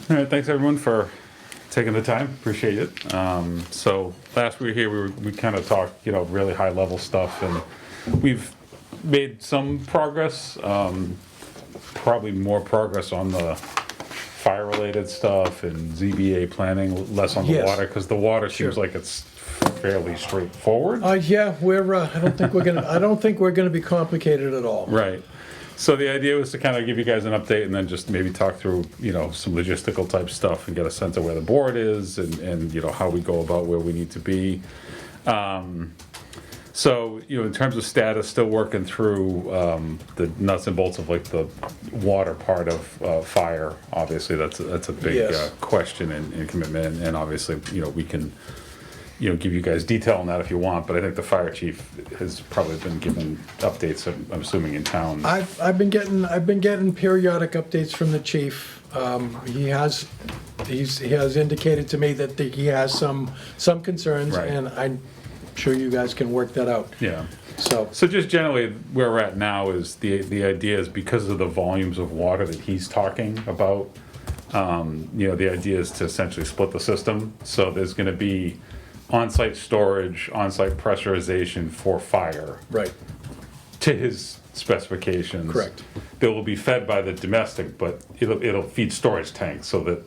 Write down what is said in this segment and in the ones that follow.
All right, thanks everyone for taking the time. Appreciate it. So last we were here, we kind of talked, really high level stuff, and we've made some progress. Probably more progress on the fire related stuff and ZBA planning, less on the Yes. water, because the water seems Sure. like it's fairly straightforward. Yeah, we're. I don't think we're gonna. I don't think we're gonna be complicated at all. Right. So the idea was to kind of give you guys an update and then just maybe talk through, some logistical type stuff and get a sense of where the board is and how we go about where we need to be. So, in terms of status, still working through the nuts and bolts of like the water part of fire. Obviously, that's a big Yes. question and commitment. And obviously, we can give you guys detail on that if you want, but I think the fire chief has probably been given updates, I'm assuming, in town. I've been getting periodic updates from the chief. He has indicated to me that he has some concerns, Right. and I'm sure you guys can work that out. Yeah. So So just generally, where we're at now is the idea is because of the volumes of water that he's talking about, the idea is to essentially split the system. So there's gonna be on-site storage, on-site pressurization for fire right, to his specifications. Correct. That will be fed by the domestic, but it'll feed storage tanks so that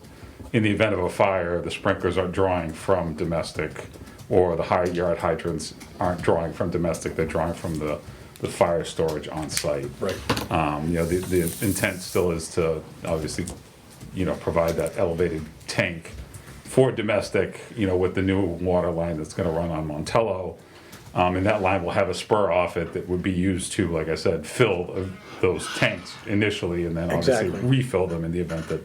in the event of a fire, the sprinklers are drawing from domestic, or the high yard hydrants aren't drawing from domestic, they're drawing from the fire storage on site. right. The intent still is to obviously, provide that elevated tank for domestic, with the new water line that's gonna run on Montello. And that line will have a spur off it that would be used to, like I said, fill those tanks initially and then obviously Exactly. refill them in the event that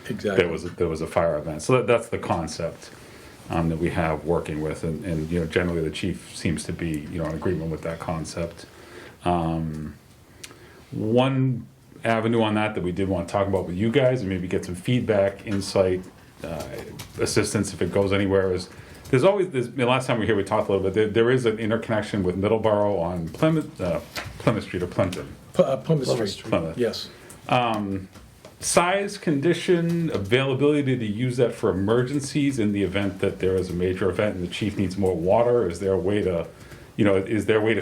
Exactly. there was a fire event. So that's the concept that we have working with, and generally the chief seems to be in agreement with that concept. One avenue on that we did want to talk about with you guys and maybe get some feedback, insight, assistance if it goes anywhere is the last time we were here we talked a little bit. There is an interconnection with Middleborough on Plymouth Street or Plimpton. Plymouth Street. Plymouth. Yes. Size, condition, availability to use that for emergencies in the event that there is a major event and the chief needs more water. Is there a way to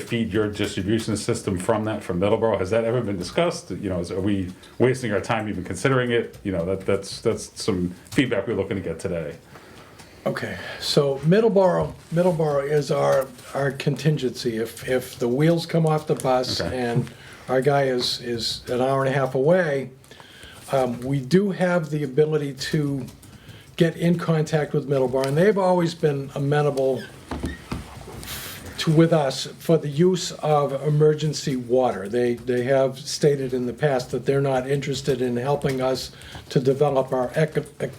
feed your distribution system from Middleborough? Has that ever been discussed? Are we wasting our time even considering it? That's some feedback we're looking to get today. Okay, so Middleborough is our contingency. If the wheels come off the bus Okay. and our guy is an hour and a half away, we do have the ability to get in contact with Middleborough, and they've always been amenable with us for the use of emergency water. They have stated in the past that they're not interested in helping us to develop our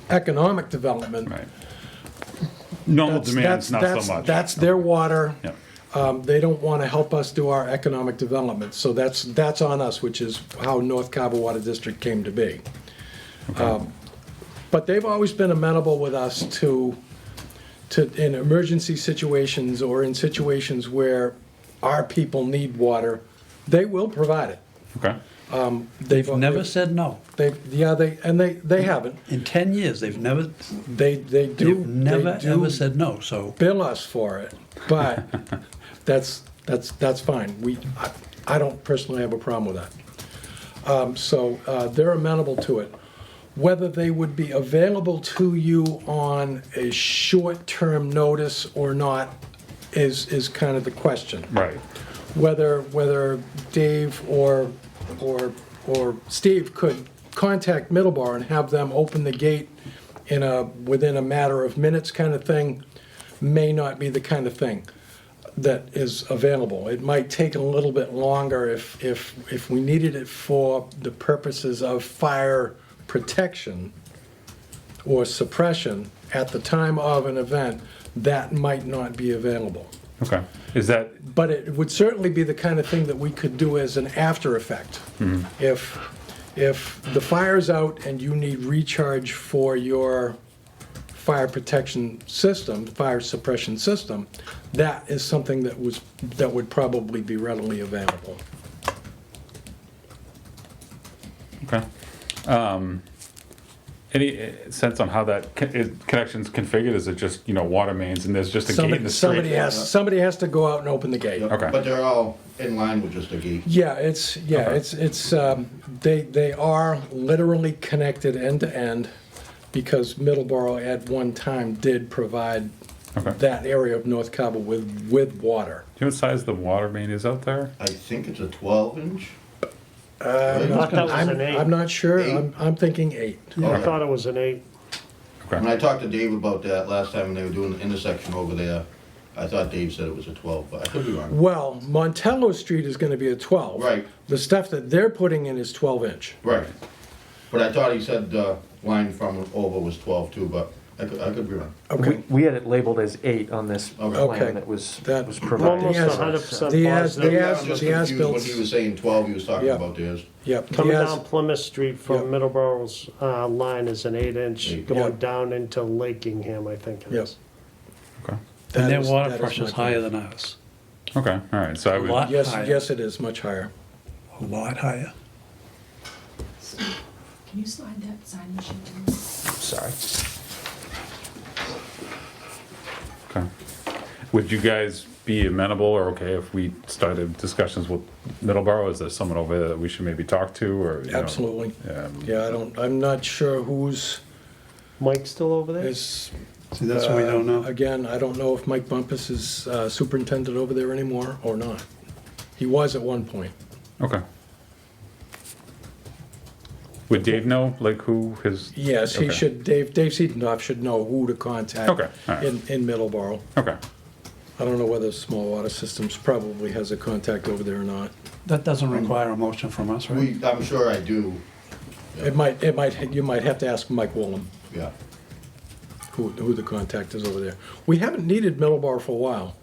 economic development. Right. Normal demands, not so much. That's their water. Yeah. They don't want to help us do our economic development, so that's on us, which is how North Carver Water District came to be. But they've always been amenable with us to in emergency situations or in situations where our people need water, they will provide it. Okay. They've never said no. They haven't. In 10 years, they've never ever said no, so. Bill us for it, but that's fine. I don't personally have a problem with that. So they're amenable to it. Whether they would be available to you on a short-term notice or not is kind of the question. Right. Whether Dave or Steve could contact Middleborough and have them open the gate within a matter of minutes kind of thing may not be the kind of thing that is available. It might take a little bit longer if we needed it for the purposes of fire protection or suppression at the time of an event. That might not be available. Okay. Is that But it would certainly be the kind of thing that we could do as an after effect. If the fire's out and you need recharge for your fire protection system, fire suppression system, that is something that would probably be readily available. okay? Any sense on how that connection's configured? Is it just, water mains and there's just a gate in the street? Somebody has to go out and open the gate. Yeah, Okay. But they're all in line with just a gate. Yeah, Okay. they are literally connected end to end because Middleborough at one time did provide Okay. that area of North Carver with water. Do you know what size the water main is out there? I think it's a 12-inch. I thought that was an 8. I'm not sure, Eight? I'm thinking 8. I thought it was an 8. When Okay. I talked to Dave about that last time when they were doing the intersection over there, I thought Dave said it was a 12, but I could be wrong. Well, Montello Street is gonna be a 12. Right. The stuff that they're putting in is 12-inch. Right. But I thought he said the line from over was 12 too, but I could be wrong. Okay. We had it labeled as 8 on this Okay. plan that was That- was I'm provided. almost Yes. 100% The positive. as- I'm just the confused when as-bills. he was saying 12, he was talking Yeah. about theirs. Yep. Coming the as- down Plymouth Street from Yep. Middleborough's line is an 8-inch, Eight. going Yep. down into Lakingham, I think it Yep. is. Okay. that And their is- water that is pressure's my higher belief. than ours. Okay, all right, so I A would, lot Yes, higher. yes, it is, much higher. A lot higher. Can you slide that sign machine in? Sorry. okay. Would you guys be amenable or okay if we started discussions with Middleborough? Is there someone over there that we should maybe talk to or? Absolutely. Yeah. Yeah, I'm not sure who's Mike's still over there? is. See, that's what we don't know. Again, I don't know if Mike Bumpus is superintendent over there anymore or not. He was at one point. Okay. Would Dave know, like, who his? Yes, he Okay. should, Dave Seatonhoff should know who to contact. Okay, all right. In Middleborough. Okay, I don't know whether Small Water Systems probably has a contact over there or not. That doesn't require a motion from us, right? I'm sure I do, You might have to ask Mike Woolen yeah. who the contact is over there. We haven't needed Middleborough for a while.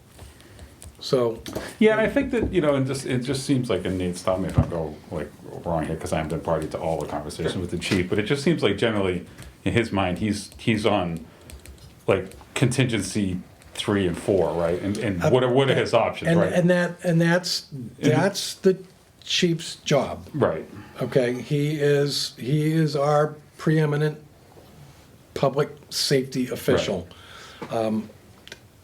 So, yeah, and I think that, it just seems like, and Nate, stop me if I go, like, wrong here, because I haven't been party to all the conversations with the chief, but it just seems like generally, in his mind, he's on, like, contingency 3 and 4, right? And what are his options, right? and that's the chief's job. Right, Okay, he is our preeminent public safety official.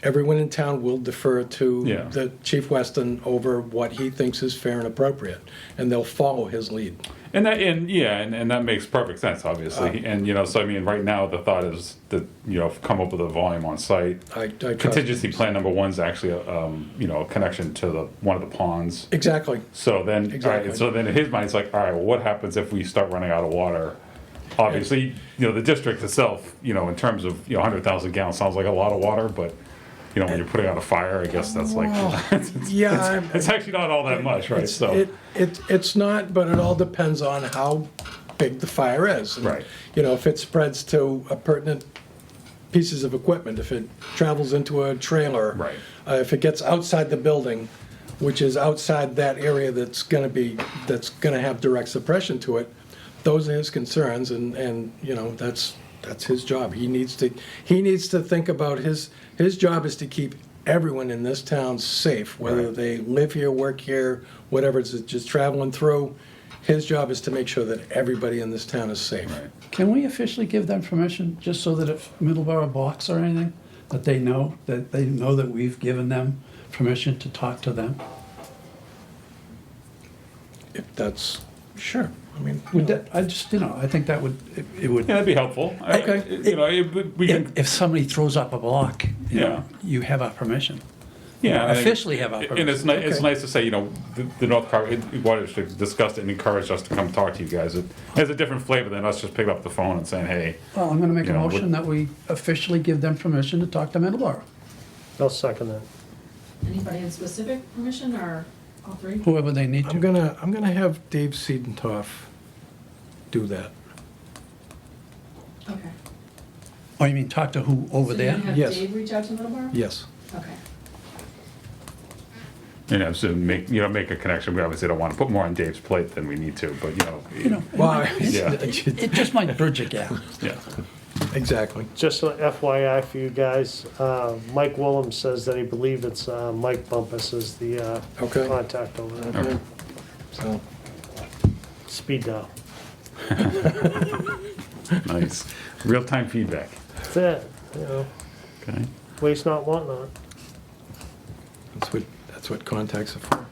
Everyone in town will defer to Yeah. the Chief Weston over what he thinks is fair and appropriate, and they'll follow his lead. and that makes perfect sense, obviously, and, so, I mean, right now, the thought is that, come up with a volume on site. I trust- Contingency plan number 1 is actually, a connection to one of the ponds. Exactly. So then, all Exactly. right, so then in his mind, it's like, all right, well, what happens if we start running out of water? Obviously, the district itself, in terms of, 100,000 gallons sounds like a lot of water, but, when you're putting out a fire, I guess that's like, Yeah, it's actually not all that much, right? So, it's not, but it all depends on how big the fire is. And, Right. If it spreads to a pertinent pieces of equipment, if it travels into a trailer. Right. If it gets outside the building, which is outside that area that's gonna have direct suppression to it, those are his concerns, and that's his job. He needs to think about his job is to keep everyone in this town safe, whether Right. they live here, work here, whatever, it's just traveling through. His job is to make sure that everybody in this town is safe. right. Can we officially give them permission, just so that if Middleborough balks or anything, that they know that we've given them permission to talk to them? If that's, sure, I mean. Would that, I think that would, it would, Yeah, that'd be helpful. Okay. We can, if somebody throws up a block, Yeah. you have our permission. yeah. I think- Officially have our And it's permission. it's Okay. nice to say, the North Carver Water District discussed it and encouraged us to come talk to you guys. It has a different flavor than us just picking up the phone and saying, hey, Well, I'm gonna make a You know, motion that we officially give them permission to talk to Middleborough, I'll second that. Anybody in specific permission or all three? whoever they need I'm to. gonna have Dave Seatonhoff do that. Okay. Oh, you mean talk to who over So there? you're gonna Yes. have Dave reach out to Middleborough? Yes. Okay. so make a connection. We obviously don't want to put more on Dave's plate than we need to, but, You know, it Well, might- Yeah. it just might bridge a gap. yeah. Exactly. Just an FYI for you guys, Mike Willem says that he believes it's Mike Bumpus is the Okay. contact over there. So, Speed dial. Nice. Real-time feedback. That's it, you know, Okay. waste not, want not. That's what contacts are for.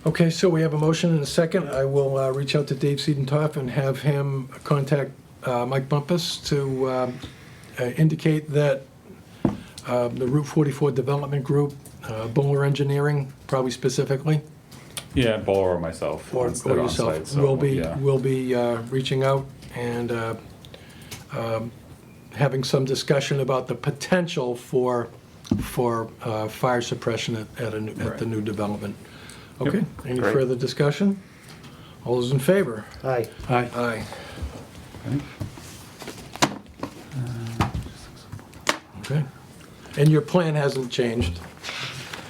Okay, so we have a motion and a second. I will reach out to Dave Siedentoff and have him contact Mike Bumpus to indicate that the Route 44 Development Group, Bowler Engineering, probably specifically, Yeah, Bowler or myself. or once they're on yourself, site, so, yeah. will be reaching out and having some discussion about the potential for fire suppression at the new development. Okay, any Great. further discussion? All those in favor? Aye. Aye. Aye. Okay. And your plan hasn't changed?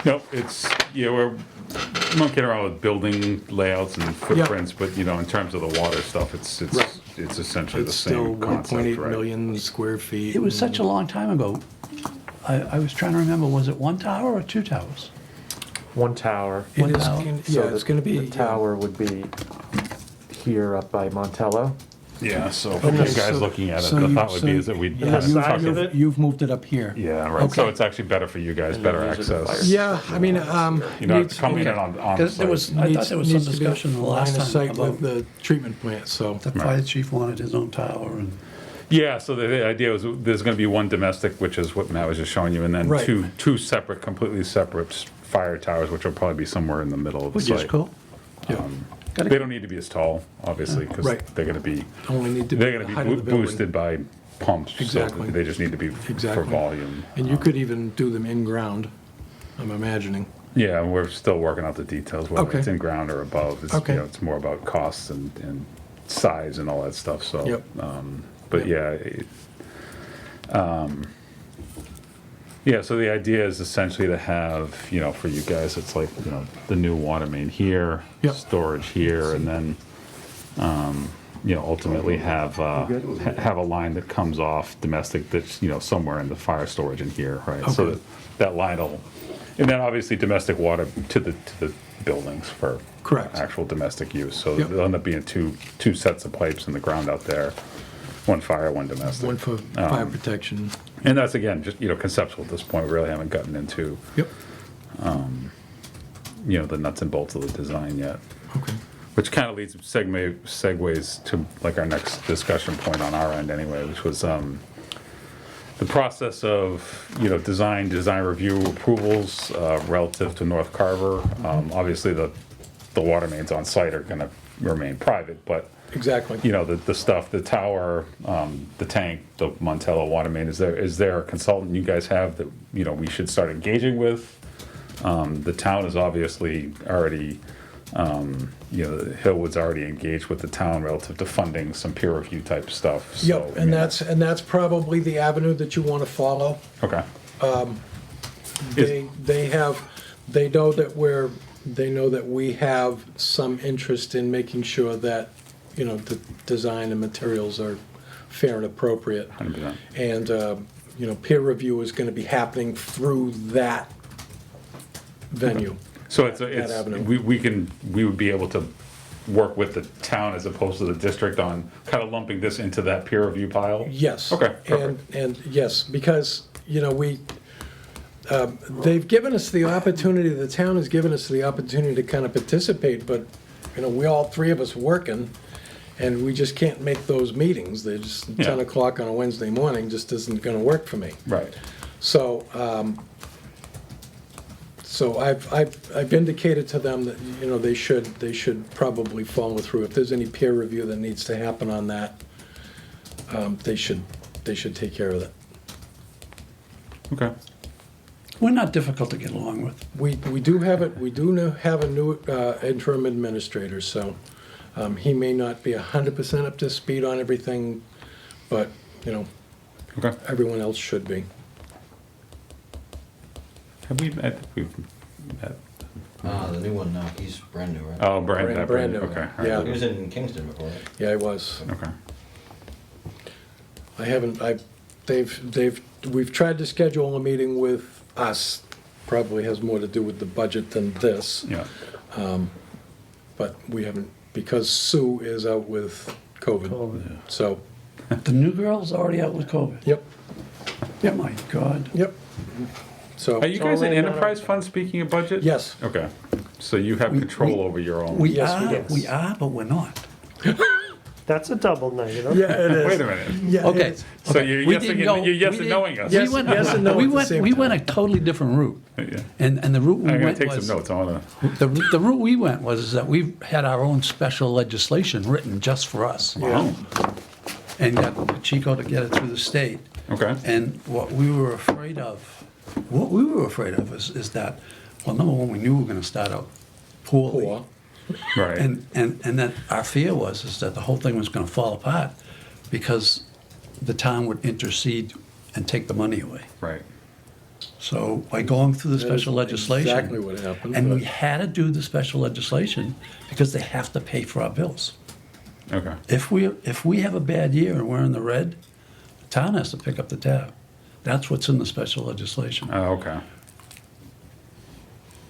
Nope, it's, yeah, we're monkeying around with building layouts and footprints, but, you know, in terms of the water stuff, it's Right. essentially the It's still same concept, 1.8 right? million square feet. It was such a long time ago. I was trying to remember, was it one tower or two towers? One tower. It One is, tower. yeah, So it's the- gonna be. The tower would be here up by Montello. Yeah, so for Okay, you guys so- looking at it, so the you- thought would so- be is that we'd And the have size of fucking- it? You've moved it up here. Yeah, right, so Okay. it's actually better for you guys, And better then these are the access. fire- Yeah, I mean, You know, needs- coming in on Because there site. was, I thought there was some needs to be discussion the last line of time sight about with the treatment plant, so. the fire chief wanted his own tower and. Yeah, so the idea was there's gonna be one domestic, which is what Matt was just showing you, and then Right. two separate, completely separate fire towers, which will probably be somewhere in the middle of the Which is site. cool. Yeah, They don't need to be as tall, obviously, because Right. they're gonna be, only need to be they're the gonna height be of the building. boosted by pumps. so Exactly. They just need to be for Exactly. volume. And you could even do them in-ground, I'm imagining. Yeah, and we're still working out the details, whether Okay. it's in ground or above. It's, Okay. you know, it's more about costs and size and all that stuff, so. Yep. But yeah, yeah, so the idea is essentially to have, you know, for you guys, it's like, you know, the new water main here, Yep. storage here, and then, you know, ultimately have a line that comes off domestic that's, you know, somewhere in the fire storage in here, right? So Okay. that line will, and then obviously domestic water to the buildings for Correct. actual domestic use. So Yep. there'll end up being two sets of pipes in the ground out there, one fire, one domestic. One for fire protection. And that's, again, just, you know, conceptual at this point. We really haven't gotten into, Yep, you know, the nuts and bolts of the design yet. okay. Which kind of segues to like our next discussion point on our end anyway, which was the process of, you know, design review approvals relative to North Carver. Obviously, the water mains on site are gonna remain private, but, Exactly. you know, the stuff, the tower, the tank, the Montello water main, is there a consultant you guys have that, you know, we should start engaging with? The town is obviously already, you know, Hillwood's already engaged with the town relative to funding some peer review type stuff. so, Yep, I and mean, that's probably the avenue that you want to follow. Okay, They know that we have some interest in making sure that, you know, the design and materials are fair and appropriate. 100%. And, you know, peer review is going to be happening through that venue. So it's, avenue. we would be able to work with the town as opposed to the district on kind of lumping this into that peer review pile? Yes. Okay, And, perfect. and yes, because, you know, they've given us the opportunity, the town has given us the opportunity to kind of participate, but, you know, we all three of us working, and we just can't make those meetings. They're just, Yeah. 10 o'clock on a Wednesday morning just isn't gonna work for me. Right. So, so I've indicated to them that, you know, they should probably follow through. If there's any peer review that needs to happen on that, they should take care of that. Okay. We're not difficult to get along with. We do have a new interim administrator, so he may not be 100% up to speed on everything, but, you know, Okay. everyone else should be. Have we met? We've met. The new one, he's brand new, right? Oh, brand Brand new, Okay. all yeah. right. He was in Kingston before, right? Yeah, I was. Okay. We've tried to schedule a meeting with us, probably has more to do with the budget than this, Yeah. but we haven't, because Sue is out with COVID. COVID. So, The new girl's already out with COVID. yep, Oh my God. yep. So, Are you guys an only a matter enterprise fund, speaking of budget? yes, Okay, so you have control over your own. Yes, we do. But we're not. That's a double negative. yeah, it is. Wait a minute. Yeah, Okay. it is. So you're We yesing didn't and, go- you're yes we and didn't- knowing us. Yes, yes and no we at the went, same we went a time. totally different route. Yeah. And the route we I'm gonna went take was, some notes, I wanna, the route we went was that we had our own special legislation written just for us. wow, And got Chico to get it through the state. okay. And what we were afraid of is that, well, number one, we knew we were gonna start out poorly. Poor. Right, And that our fear is that the whole thing was gonna fall apart because the town would intercede and take the money away. right, So by going through the That is special legislation. exactly what happened, And but- we had to do the special legislation because they have to pay for our bills. okay, If we have a bad year and we're in the red, the town has to pick up the tab. That's what's in the special legislation. oh, okay.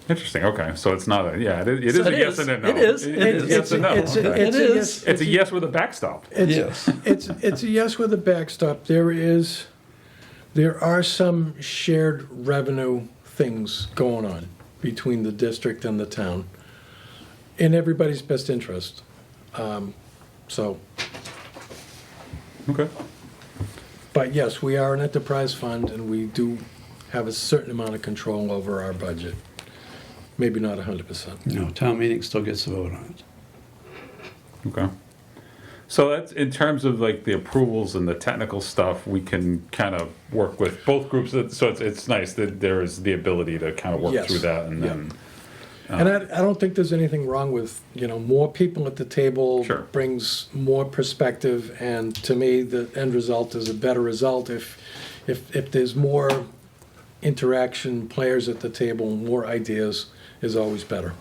Interesting, okay, so it's not a, yeah, it is So a it yes is. and a no. It is. It's a yes and no, It's a- okay. it's a It yes- is. It's a yes with a backstop. Yes. It's a yes with a backstop. There are some shared revenue things going on between the district and the town in everybody's best interest. So, Okay, but yes, we are an enterprise fund and we do have a certain amount of control over our budget. Maybe not 100%. No, town meeting still gets to vote on it. okay. So that's, in terms of like the approvals and the technical stuff, we can kind of work with both groups, so it's nice that there is the ability to kind of work Yes. through that and Yeah. then, And I don't think there's anything wrong with, more people at the table Sure. brings more perspective, and to me, the end result is a better result if there's more interaction, players at the table, more ideas is always better,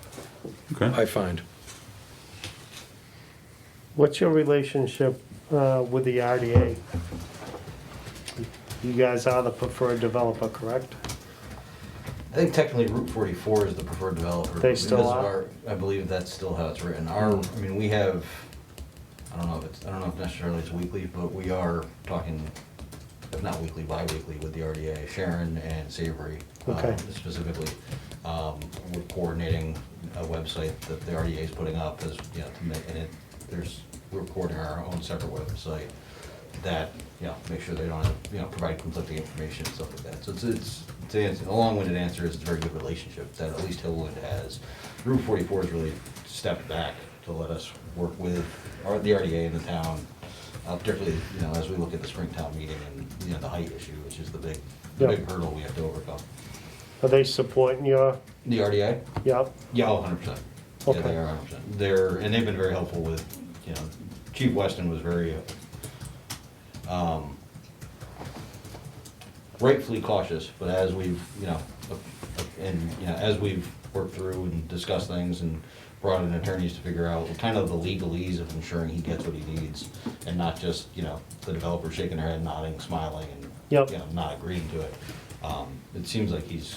okay. I find. What's your relationship with the RDA? You guys are the preferred developer, correct? I think technically Route 44 is the preferred developer. They still because of are? our- I believe that's still how it's written. I mean, we have, I don't know if necessarily it's weekly, but we are talking, if not weekly, bi-weekly with the RDA, Sharon and Savory. Okay. Specifically. We're coordinating a website that the RDA is putting up as, to make, and we're coordinating our own separate website that, make sure they don't have, provide conflicting information and stuff like that. So a long-winded answer is it's a very good relationship that at least Hillwood has. Route 44 has really stepped back to let us work with the RDA in the town, particularly, as we look at the Springtown meeting and, the height issue, which is the big hurdle we have to overcome. Are they supporting your, The RDA? yep, Yeah, 100%. Yeah, Okay. they are 100%. And they've been very helpful with, Chief Weston was very, rightfully cautious, but as we've, as we've worked through and discussed things and brought in attorneys to figure out kind of the legalese of ensuring he gets what he needs, and not just, the developer shaking their head, nodding, smiling, and, Yep. not agreeing to it. It seems like he's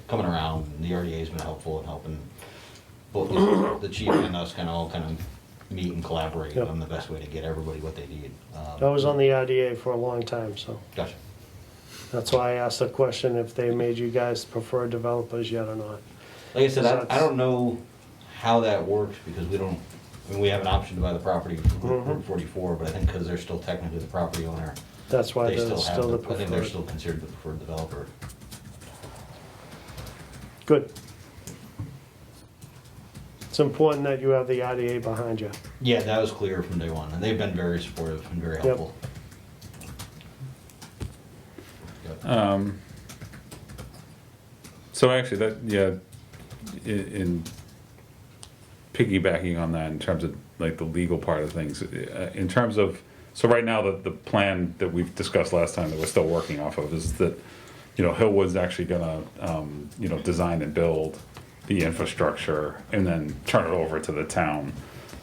coming around, and the RDA's been helpful in helping both the chief and us all meet and collaborate Yep. on the best way to get everybody what they need. I was on the RDA for a long time, so Gotcha. that's why I asked the question if they made you guys preferred developers yet or not. Like I said, That's- I don't know how that works because we have an option to buy the property from Mhm. Route 44, but I think because they're still technically the property owner, That's why they they're still still the have, I think they're preferred. still considered the preferred developer. Good. It's important that you have the RDA behind you. Yeah, that was clear from day one, and they've been very supportive and very Yep. helpful. Yep. So actually, that, yeah, in piggybacking on that, in terms of like the legal part of things, in terms of, so right now, the plan that we've discussed last time that we're still working off of is that, Hillwood's actually gonna, design and build the infrastructure and then turn it over to the town.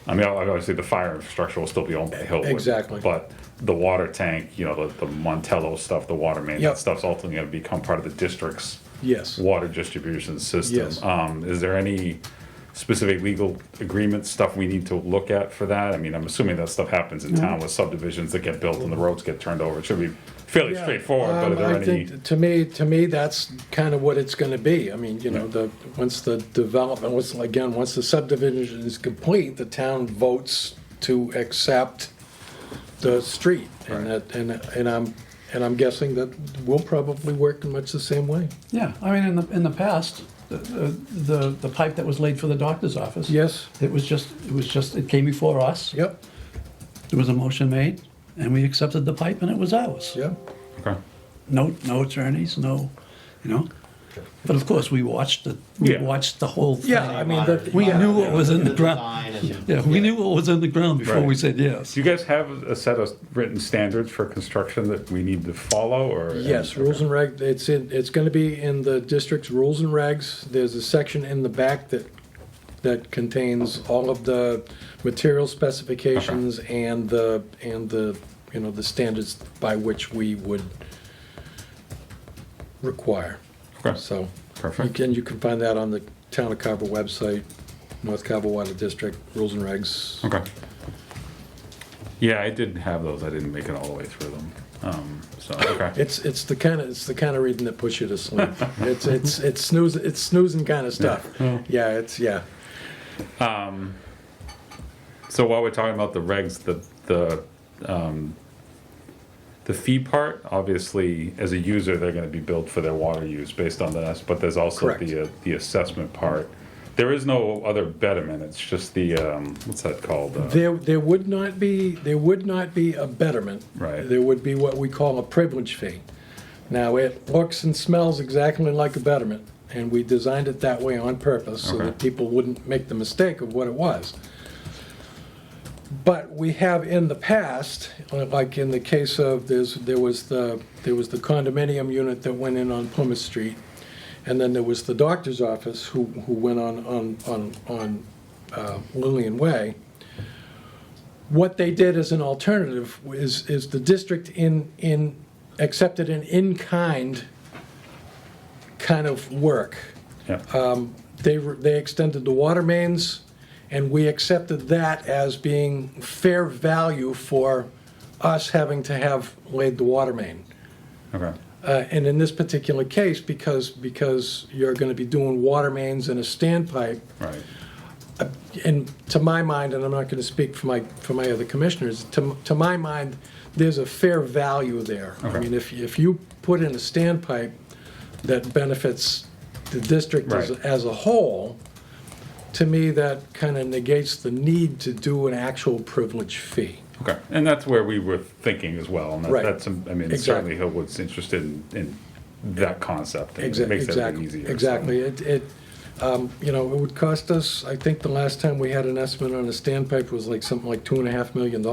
I mean, obviously, the fire infrastructure will still be owned by Hillwood. Exactly. But the water tank, the Montello stuff, the water main, Yep. that stuff's ultimately gonna become part of the district's Yes. water distribution system. Yes. Is there any specific legal agreements, stuff we need to look at for that? I mean, I'm assuming that stuff happens in town with subdivisions that get built and the roads get turned over. It should be fairly Yeah, straightforward, but are there I any? think, to me, that's kind of what it's gonna be. I mean, you know, once the development, once the subdivision is complete, the town votes to accept the street. And Right. that, and I'm guessing that we'll probably work in much the same way. Yeah, I mean, in the past, the pipe that was laid for the doctor's office. Yes, It was just, it came before us. yep, There was a motion made, and we accepted the pipe, and it was ours. yep. Okay. No attorneys, no, you know? But of course, we watched the Yeah. whole thing. Yeah, I mean, We knew what was in the ground. design and- Yeah, we knew what was in the ground before Right. we said yes. Do you guys have a set of written standards for construction that we need to follow, or? Yes, rules and reg, it's gonna be in the district's rules and regs. There's a section in the back that contains all of the material specifications and the, you know, the standards by which we would require. Okay, So, perfect. you can find that on the Town of Carver website, North Carver Water District, rules and regs. Okay. Yeah, I did have those. I didn't make it all the way through them. So, okay. It's the kind of reading that puts you to sleep. It's snoozing kind of stuff. Yeah, yeah. So while we're talking about the regs, the fee part, obviously, as a user, they're gonna be billed for their water use based on this, but there's also Correct. the assessment part. There is no other betterment, it's just the, what's that called? There would not be a betterment. Right. There would be what we call a privilege fee. Now, it looks and smells exactly like a betterment, and we designed it that way on purpose so Okay. that people wouldn't make the mistake of what it was. But we have in the past, like in the case of, there was the condominium unit that went in on Plymouth Street, and then there was the doctor's office who went on Lillian Way. What they did as an alternative is the district accepted an in-kind kind of work. Yeah, They extended the water mains, and we accepted that as being fair value for us having to have laid the water main. okay, And in this particular case, because you're gonna be doing water mains and a standpipe, right, and to my mind, and I'm not gonna speak for my other commissioners, to my mind, there's a fair value there. I Okay. mean, if you put in a standpipe that benefits the district Right. as a whole, to me, that kind of negates the need to do an actual privilege fee. okay. And that's where we were thinking as well, and Right. that's, I mean, Exactly. certainly Hillwood's interested in that concept. And it makes everything easier. so. Exactly. You know, it would cost us, I think the last time we had an estimate on a standpipe was like something like $2.5 million.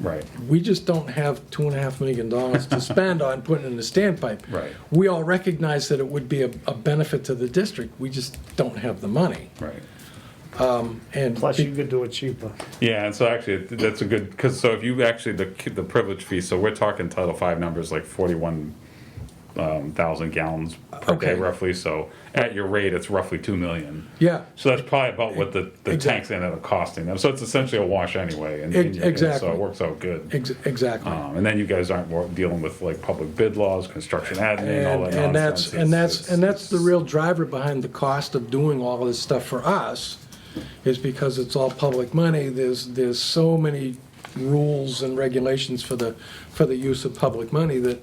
Right, We just don't have $2.5 million to spend on putting in a standpipe. Right. We all recognize that it would be a benefit to the district, we just don't have the money. right. And Plus, you could do it cheaper. Yeah, and so actually, that's a good, because so if you actually, the privilege fee, so we're talking Title V numbers like 41,000 gallons per day Okay. roughly, so at your rate, it's roughly 2 million. Yeah, So that's probably about what the Exactly. tanks ended up costing them, so it's essentially a wash anyway. and- and Exactly. So it works out good. exactly. And then you guys aren't dealing with like public bid laws, construction admin, all that And nonsense. that's the real driver behind the cost of doing all of this stuff for us, is because it's all public money. There's so many rules and regulations for the use of public money that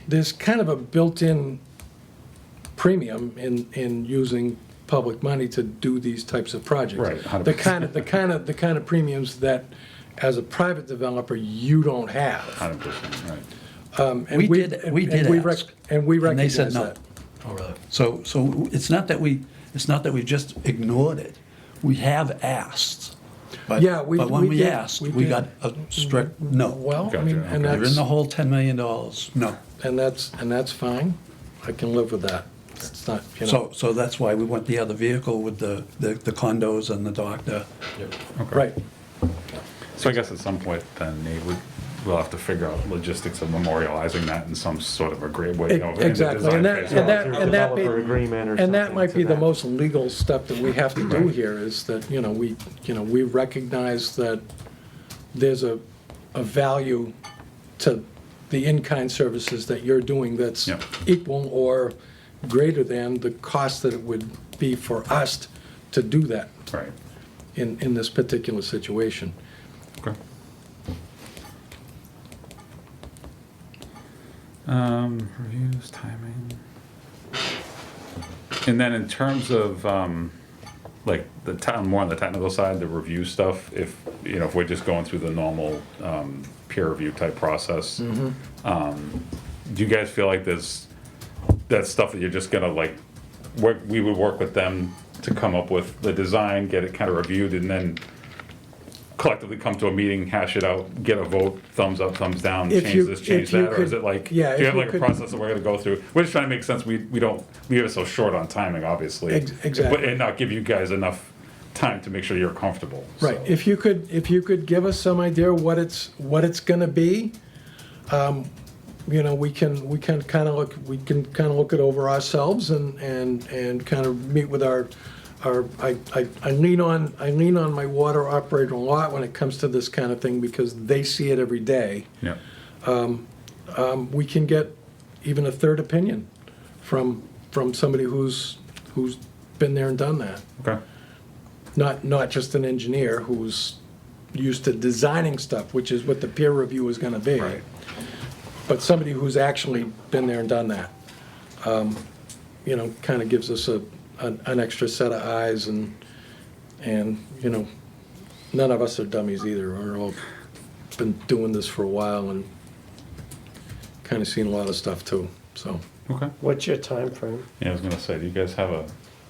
there's kind of a built-in premium in using public money to do these types of projects. Right, 100%. The kind of premiums that, as a private developer, you don't have. 100%, right. And We did and ask, and we and they recognize said no. that. Oh, really? So it's not that we just ignored it. We have asked. But, Yeah, we- but when we we did, asked, we we did. got a strict no. Well, I Gotcha, mean, okay. and You're in that's, the whole $10 million. No. and that's fine. I can live with that. It's not, you know. So that's why we went the other vehicle with the condos and the doctor. Okay. Right. So I guess at some point then, Nate, we'll have to figure out logistics of memorializing that in some sort of a great way. in the Exactly, design and that, phase. and that, Through and that developer may, agreement or and that something might to be the that. most legal step that we have to do here, is that, we recognize that there's a value to the in-kind services that you're doing that's Yep. equal or greater than the cost that it would be for us to do that Right, in this particular situation. okay. Reviews, timing. And then in terms of, like, more on the technical side, the review stuff, if we're just going through the normal, peer review type process, do you guys feel like there's, that stuff that you're just gonna, like, we would work with them to come up with the design, get it kind of reviewed, and then collectively come to a meeting, hash it out, get a vote, thumbs up, thumbs down, If change you- this, change if you that, or is could- it like, do yeah, you if have you like a could- process that we're gonna go through? We're just trying to make sense, we don't leave it so short on timing, obviously. Exactly. But, and not give you guys enough time to make sure you're comfortable. Right, so. if you could give us some idea what it's gonna be, we can kind of look it over ourselves and kind of meet with I lean on my water operator a lot when it comes to this kind of thing, because they see it every day. Yeah, We can get even a third opinion from somebody who's been there and done that. okay, Not just an engineer who's used to designing stuff, which is what the peer review is gonna be. Right. But somebody who's actually been there and done that. Kind of gives us an extra set of eyes, and none of us are dummies either. We're all been doing this for a while and kind of seen a lot of stuff too, so. okay. What's your time frame? Yeah, I was gonna say, do you guys have a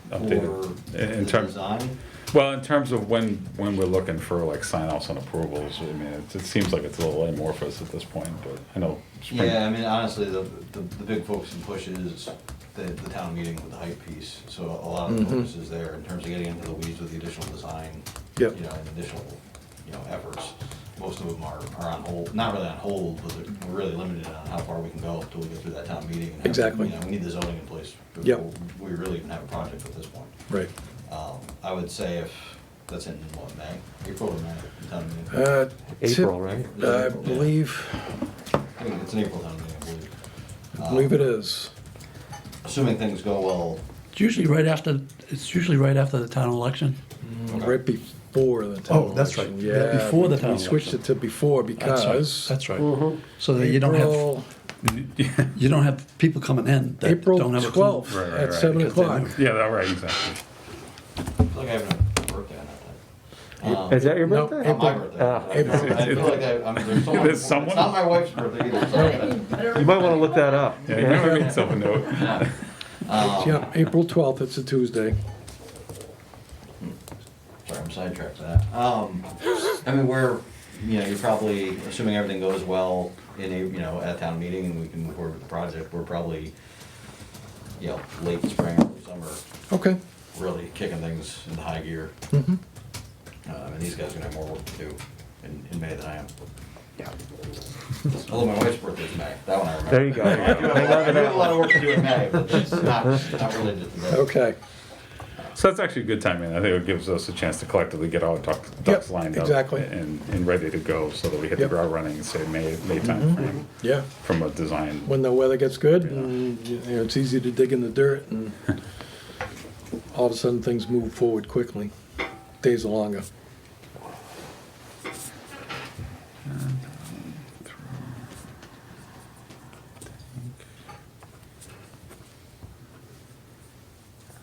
For updated, in the terms, design, well, in terms of when we're looking for like sign-offs and approvals, I mean, it seems like it's a little amorphous at this point, but I know. spring- yeah, I mean, honestly, the big focus and push is the town meeting with the height piece. So a lot of the focus is there in terms of getting into the weeds with the additional design, Yep. and additional, efforts. Most of them are on hold, not really on hold, but we're really limited on how far we can go until we get through that town meeting. And have- Exactly. We need the zoning in place Yep. before we really even have a project at this point. Right. I would say if, that's in what, May, April or May, the town meeting? April, right? I believe I think it's an April town meeting, I believe. I believe it is. Assuming things go well, It's usually right after the town election. Right before the town Oh, that's right. election. Yeah. Before the town We switched it to before because. That's right. So that you don't have people coming in that April don't have a clue. 12th Right, right, at right. 7 Because they o'clock. know. Yeah, that right, exactly. I feel like I have a birthday on that day. Is that your No, birthday? Not my birthday. Ah. I feel like there's someone, There's someone? it's not my wife's birthday either, so. You might want to look that up. Yeah, you never made yourself a note. Yeah, April 12th, it's a Tuesday. Sorry, I'm sidetracked to that. I mean, you're probably, assuming everything goes well at town meeting and we can move forward with the project, we're probably, late spring, early summer, Okay. really kicking things into high gear. Mhm. And these guys are gonna have more work to do in May than I am. Yeah. Although my wife's birthday is May, that one I remember. There you go. I do have Hang on to I do have that a lot of work to do in May, but it's not related to that. Okay. So that's actually a good timing. I think it gives us a chance to collectively get our ducks Yep, lined up. exactly. And ready to go, so that we hit the Yep. ground running and say May timeframe Yeah. from a design. When the weather gets good, and it's easy to dig in the dirt, and all of a sudden things move forward quickly. Days are longer.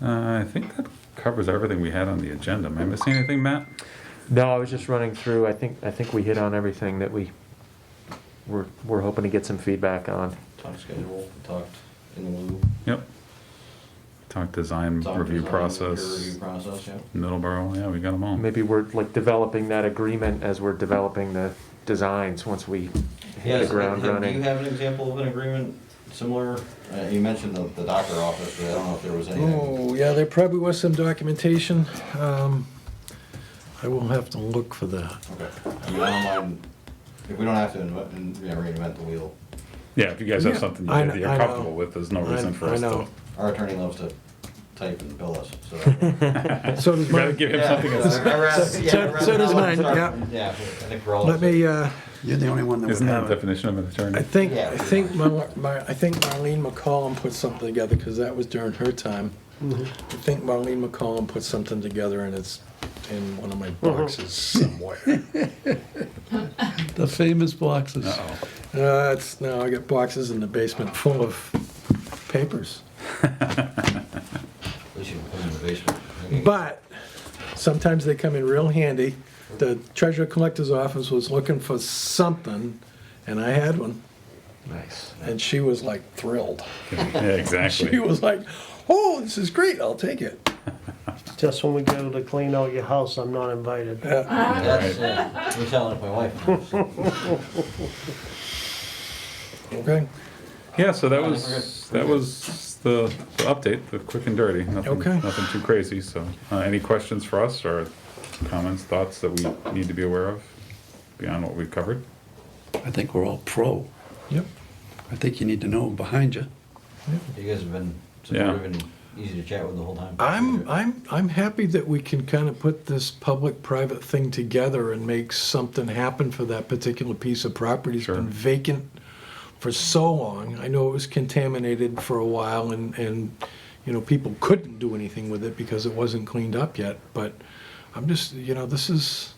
I think that covers everything we had on the agenda. Am I missing anything, Matt? No, I was just running through. I think we hit on everything that we're hoping to get some feedback on. Talked schedule, talked in the loop. Yep. Talk design talked review design, process, peer review process, yeah. Middleborough, yeah, we got them all. Maybe we're like developing that agreement as we're developing the designs once we hit the so ground Do you running. have an example of an agreement similar? You mentioned the doctor office, but I don't know if there was anything. Oh, yeah, there probably was some documentation. I will have to look for that. Okay. I mean, I don't mind If we don't have to reinvent the wheel. Yeah, if you guys have Yeah, something I that you're know. comfortable with, there's no reason for us know. to. Our attorney loves to type and bill us, so. So does You gotta mine. give him something to say. So does mine, yeah. Yeah, I think we're all. Let me, You're the only one that would Isn't that have the it. definition of an attorney? I think Yeah. I think Marlene McCollum put something together, because that was during her time. I think Marlene McCollum put something together, and it's in one of my boxes somewhere. The famous boxes. Uh-oh. It's, no, I got boxes in the basement full of papers. At least you can put it in the basement. But sometimes they come in real handy. The treasurer collector's office was looking for something, and I had one, Nice. and she was like thrilled. Yeah, exactly. She was like, "Oh, this is great, I'll take it." Just when we go to clean out your house, I'm not invited. That's, you're telling it my wife. Okay, Yeah, so that was the update, the quick and dirty. Okay. Nothing too crazy, so, any questions for us or comments, thoughts that we need to be aware of beyond what we've covered? I think we're all pro. yep. I think you need to know who's behind you. You guys have been Yeah. supportive and easy to chat with the whole time. I'm happy that we can kind of put this public-private thing together and make something happen for that particular piece of property. It's Sure. been vacant for so long. I know it was contaminated for a while, and you know, people couldn't do anything with it because it wasn't cleaned up yet. But I'm just, you know, this is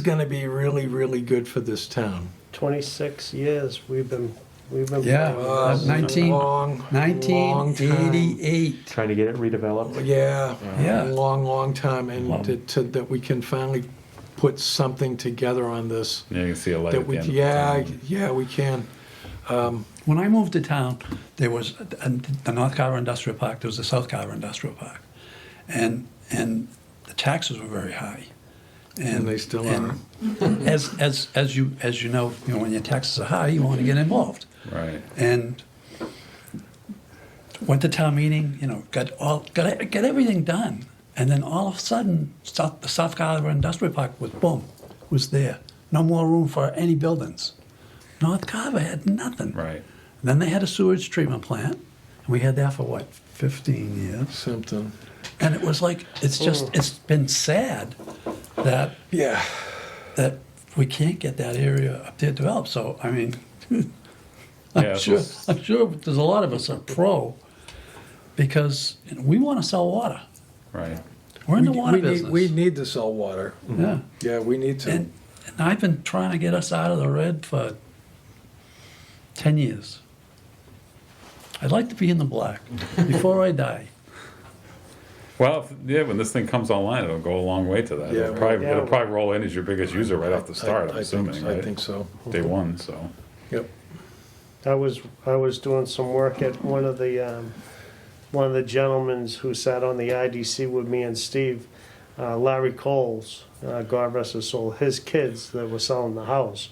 going to be really, really good for this town. 26 years we've been. Yeah. Uh, 19 long time. 1988. Trying to get it redeveloped. Yeah, Yeah. long time, and Wow. that we can finally put something together on this. Yeah, you can see a light That at the we, end. of the yeah, tunnel. yeah, we can. When I moved to town, there was the North Carver Industrial Park, there was the South Carver Industrial Park. And the taxes were very high. And they still are. As you know, when your taxes are high, you want to get involved. Right. And went to town meeting, got everything done. And then all of a sudden, the South Carver Industrial Park was there. No more room for any buildings. North Carver had nothing. Right. Then they had a sewage treatment plant, and we had that for 15 years. Something. And it was like, it's been sad that Yeah. we can't get that area up there developed. So, I mean, Yeah, I'm sure there's a lot of us are pro, because we want to sell water. Right. We're in the water business. We need to sell water. Yeah. Yeah, we need to. And I've been trying to get us out of the red for 10 years. I'd like to be in the black before I die. Well, when this thing comes online, it'll go a long way to that. Yeah, It'll probably roll in as your biggest user right off the start, I'm assuming, right? I think so. Day one, so. Yep. I was doing some work at one of the gentlemen who sat on the IDC with me and Steve, Larry Coles, God rest his soul, his kids that were selling the house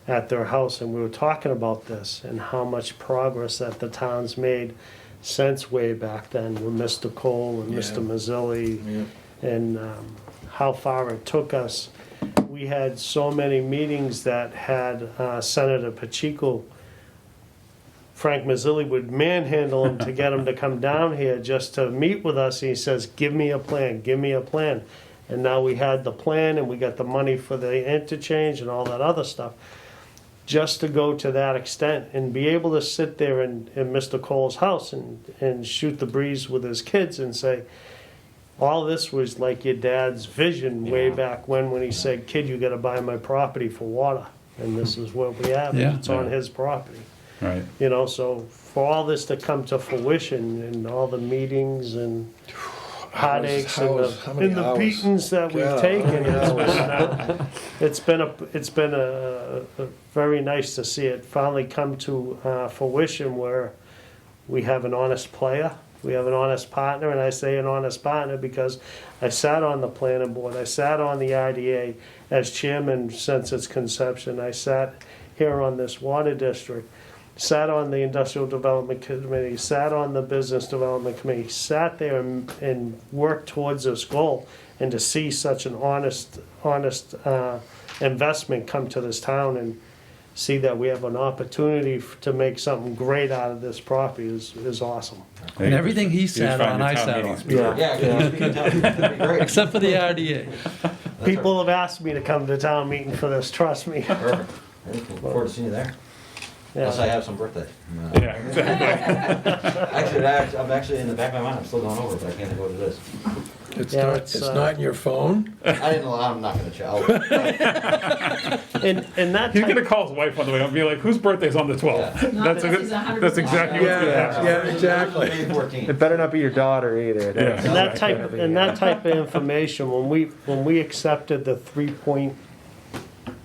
at their house, and we were talking about this and how much progress that the town's made since way back then with Mr. Cole and Mr. Mazzilli, Yeah. and how far it took us. We had so many meetings that had Senator Pacheco. Frank Mazzilli would manhandle him to get him to come down here just to meet with us. He says, give me a plan, give me a plan. And now we had the plan, and we got the money for the interchange and all that other stuff. Just to go to that extent and be able to sit there in Mr. Cole's house and shoot the breeze with his kids and say, all this was like your dad's vision way back when he said, kid, you gotta buy my property for water. And this is what we have, Yeah. it's on his property. Right. So for all this to come to fruition and all the meetings and heartaches How many and the hours? beatings that we've God, taken, how many it's been a very nice to see it finally come to fruition where we have an honest player, we have an honest partner, and I say an honest partner because I sat on the planning board, I sat on the IDA as chairman since its conception, I sat here on this water district, sat on the industrial development committee, sat on the business development committee, sat there and worked towards this goal, and to see such an honest investment come to this town and see that we have an opportunity to make something great out of this property is awesome. And everything he sat on, I sat on. Yeah. Yeah, that'd be great. Except for the RDA. People have asked me to come to town meeting for this, trust me. Perfect. Look forward to seeing you there. Unless I Yeah. have some birthday. Yeah, exactly. Actually, I'm actually in the back of my mind, I'm still going over, but I can't think what it is. It's Yeah, not, it's, it's not in your phone? I didn't know, I'm not gonna tell. And that He's type, gonna call his wife on the way and be like, whose birthday's on the 12th? Not That's, that he's 100% that's exactly what's gonna happen. Yeah, exactly. May 14th. It better not be your daughter either. Yeah. and that type of information, when we accepted the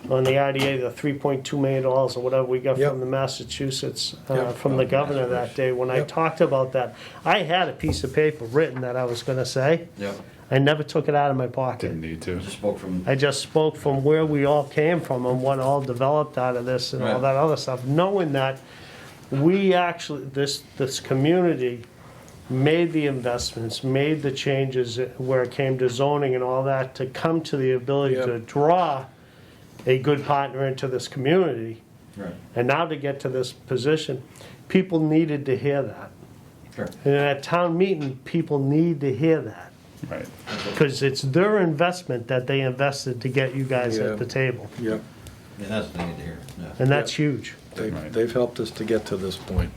on the RDA, the $3.2 million or whatever we got Yep. from the Massachusetts, Yep. from the governor that day, when I Yep. talked about that, I had a piece of paper written that I was gonna say. Yeah, I never took it out of my pocket. Didn't need to. just spoke from, I just spoke from where we all came from and what all developed out of this and all Right. that other stuff, knowing that we actually, this community made the investments, made the changes where it came to zoning and all that, to come to the ability to Yep. draw a good partner into this community. right, And now to get to this position, people needed to hear that. sure. And at town meeting, people need to hear that. Right. Because it's their investment that they invested to get you guys Yeah. at the table. Yep. Yeah, that's what they need to hear, yeah. And that's huge, Right. They've helped us to get to this point.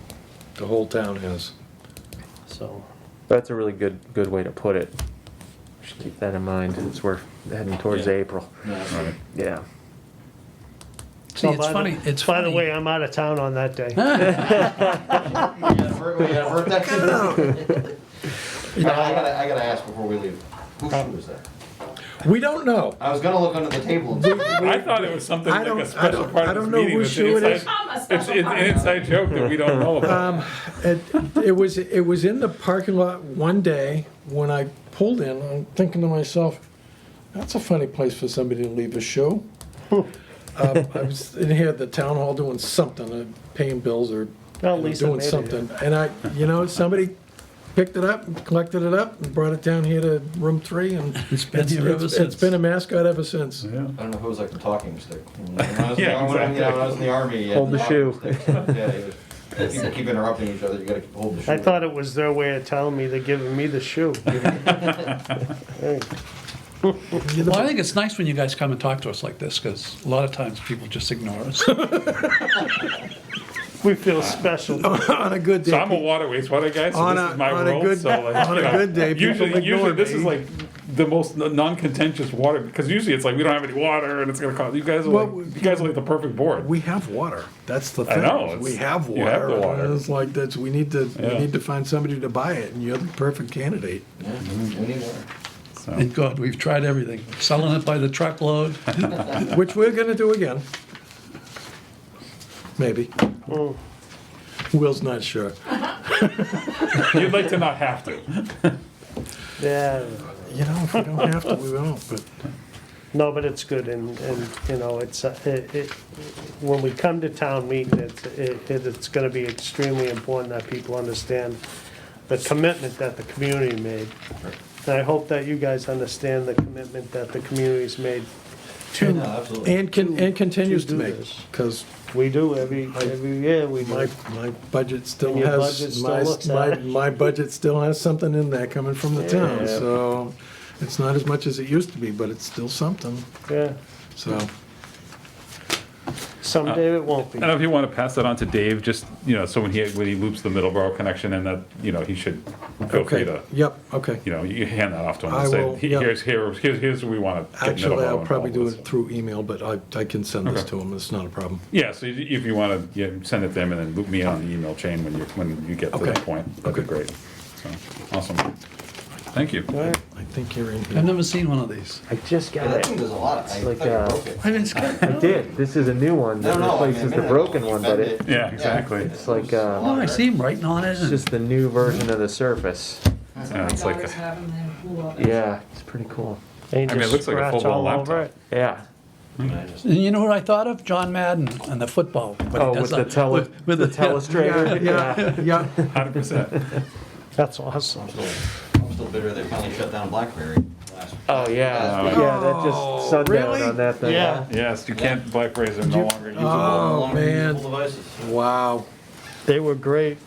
The whole town has. so. That's a really good way to put it. Should keep that in mind as we're heading towards Yeah. April. Right. Yeah. See, Oh, it's by funny, the- it's By the funny. way, I'm out of town on that day. We gotta work that too. I gotta ask before we leave, whose shoe is that? We don't know. I was gonna look under the table and see. I thought it was something I like don't- a special I don't- part I of this don't know meeting. whose It's shoe it an is. inside- A It's special an part. inside joke that we don't know about. It was in the parking lot one day when I pulled in, I'm thinking to myself, that's a funny place for somebody to leave a shoe. I was in here at the town hall doing something, paying bills or Well, Lisa doing made it. something. And somebody picked it up, and collected it up, and brought it down here to room 3, and It's been here ever it's since. been a mascot ever since. Yeah. I don't know if it was like the talking stick. When I was, Yeah, when I exactly. was in the army. you had Hold the shoe. talking sticks. Yeah, people keep interrupting each other, you gotta hold the shoe. I thought it was their way of telling me they're giving me the shoe. Hey, Well, I think it's nice when you guys come and talk to us like this, because a lot of times people just ignore us. we feel special. On a good day. So I'm a water wastewater guy, so On this a- is my on a world. good- So like, on you a know, good day, people usually ignore this is me. like the most non-contentious water, because usually it's like we don't have any water and it's gonna cost. You guys are Well, like, you guys are like the perfect board. We have water. That's the I thing. know, it's- We have you have water. the water. And it's like that's we need to Yeah. find somebody to buy it, and you're the perfect candidate. Yeah, we need water. So, Thank God, we've tried everything. Selling it by the truckload. Which we're gonna do again. Maybe. Will's not sure. you'd like to not have to. Yeah, If we don't have to, we won't. But no, but it's good, and it's, when we come to town meeting, it's gonna be extremely important that people understand the commitment that the community made. And I hope that you guys understand the commitment that the community's made. No, absolutely. and continues to to do make, this. because We do, every year we do. my budget still And your has budget still looks at it. my budget still has something in there coming from the town. Yeah. So it's not as much as it used to be, but it's still something. Yeah, So someday it won't be. I don't know if you want to pass that on to Dave, just, so when he loops the Middleborough connection and that, he should feel free okay. to, Yep. Okay. you hand that off to him I and say, will, yeah. here's what we want to get Actually, Middleborough I'll probably do involved it with. through email, but I can send this Okay. to him. It's not a problem. Yeah, so if you want to send it to them and then loop me on the email chain when you get to Okay. that point, that'd be Okay. great. So, awesome. Thank you. All right. I think you're in I've here. never seen one of these. I just Yeah, got that it. thing does a lot. I like, thought you broke it. I didn't skip. I did. This is a new one that No, I mean, replaces a the minute broken ago, one, you but bent it. Yeah, exactly. it's like, Oh, I see him writing on it. it's just the new version of the Surface. That's Yeah, what my it's like daughters a- have them, they blew up. Yeah, it's pretty cool. And I mean, it just looks like a scratch full-blown all over laptop. it. Yeah. I just- And you know what I thought of? John Madden and the football. But he Oh, does with the that with the telestrator. Yeah. 100%. That's awesome. I'm still bitter they finally shut down BlackBerry. Oh, yeah, week. yeah, that just Oh, sundown really? on that thing. Yeah. Yes, you can't, blackberries are no longer usable. Oh, man. Devices. Wow. They were great.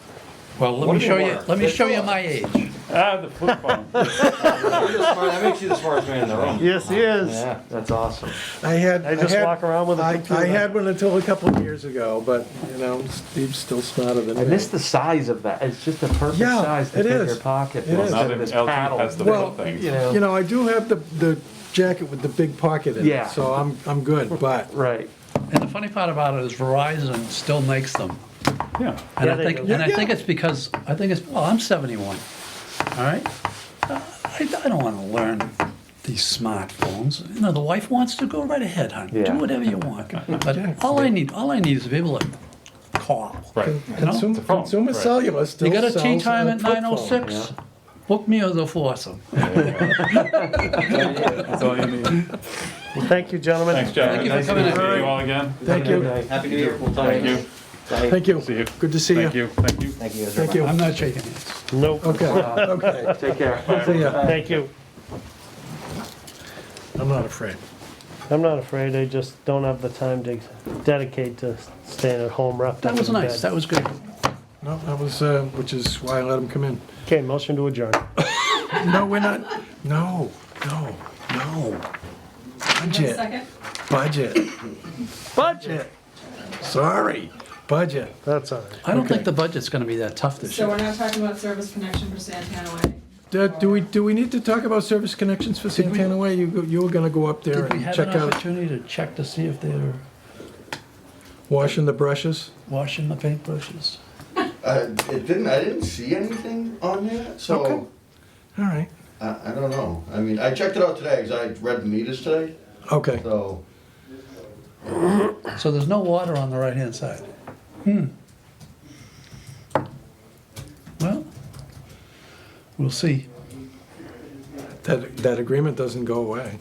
Well, let What me do show you you, want? let me show you my age. Ah, the flip phone. That makes you the smartest man in the room. Yes, he is. Yeah. That's awesome. I had. I just had- walk around with a I computer. had one until a couple of years ago, but, you know, Steve's still smarter than me. I miss the size of that. It's just the perfect Yeah, size to it fit in is. your pocket. It is. instead Now of that this LG paddle. has the Well, flip things. You know, You know, I do have the jacket with the big pocket in Yeah. it, so I'm good, but, right. And the funny part about it is Verizon still makes them. Yeah. And Yeah, I they think, do. and I think it's because, well, I'm 71, all right? I don't want to learn these smartphones. You know, the wife wants to go right ahead, hon. Yeah. Do whatever you want. But all I need is to be able to call. Right. You know? Consumer, phone, consumer right. cellular still You got a sells tea time a at flip phone. 9:06? Book me or the foursome. That's all you need. Well, thank you, gentlemen. Thanks, John. Thank you for Nice coming to in. meet you all again. Thank you, Happy New Year. We'll talk. Thank you. thank you. See you. Good to see you. Thank you. Thank you. Thank you guys. Thank you. I'm not shaking hands. Nope. Okay, okay. Take care. See ya. Thank you. I'm not afraid. I'm not afraid. I just don't have the time to dedicate to staying at home wrapped up That was in nice, bed. that was good. No, that was, which is why I let him come in. Okay, motion to adjourn. No, we're not, no, no, no. Budget, Second? budget, budget. Sorry, budget. That's all right. I don't Okay. think the budget's gonna be that tough this So year. we're not talking about service connection for Santana Way? Do we need to talk about service connections for Santana Way? You were gonna go up there Did we and have check an out opportunity to check to see if they're washing the brushes? washing the paintbrushes? I didn't see anything on there, so Okay. All right, I don't know. I mean, I checked it out today, because I read the meters today, okay. so. So there's no water on the right-hand side? Well, we'll see. That agreement doesn't go away.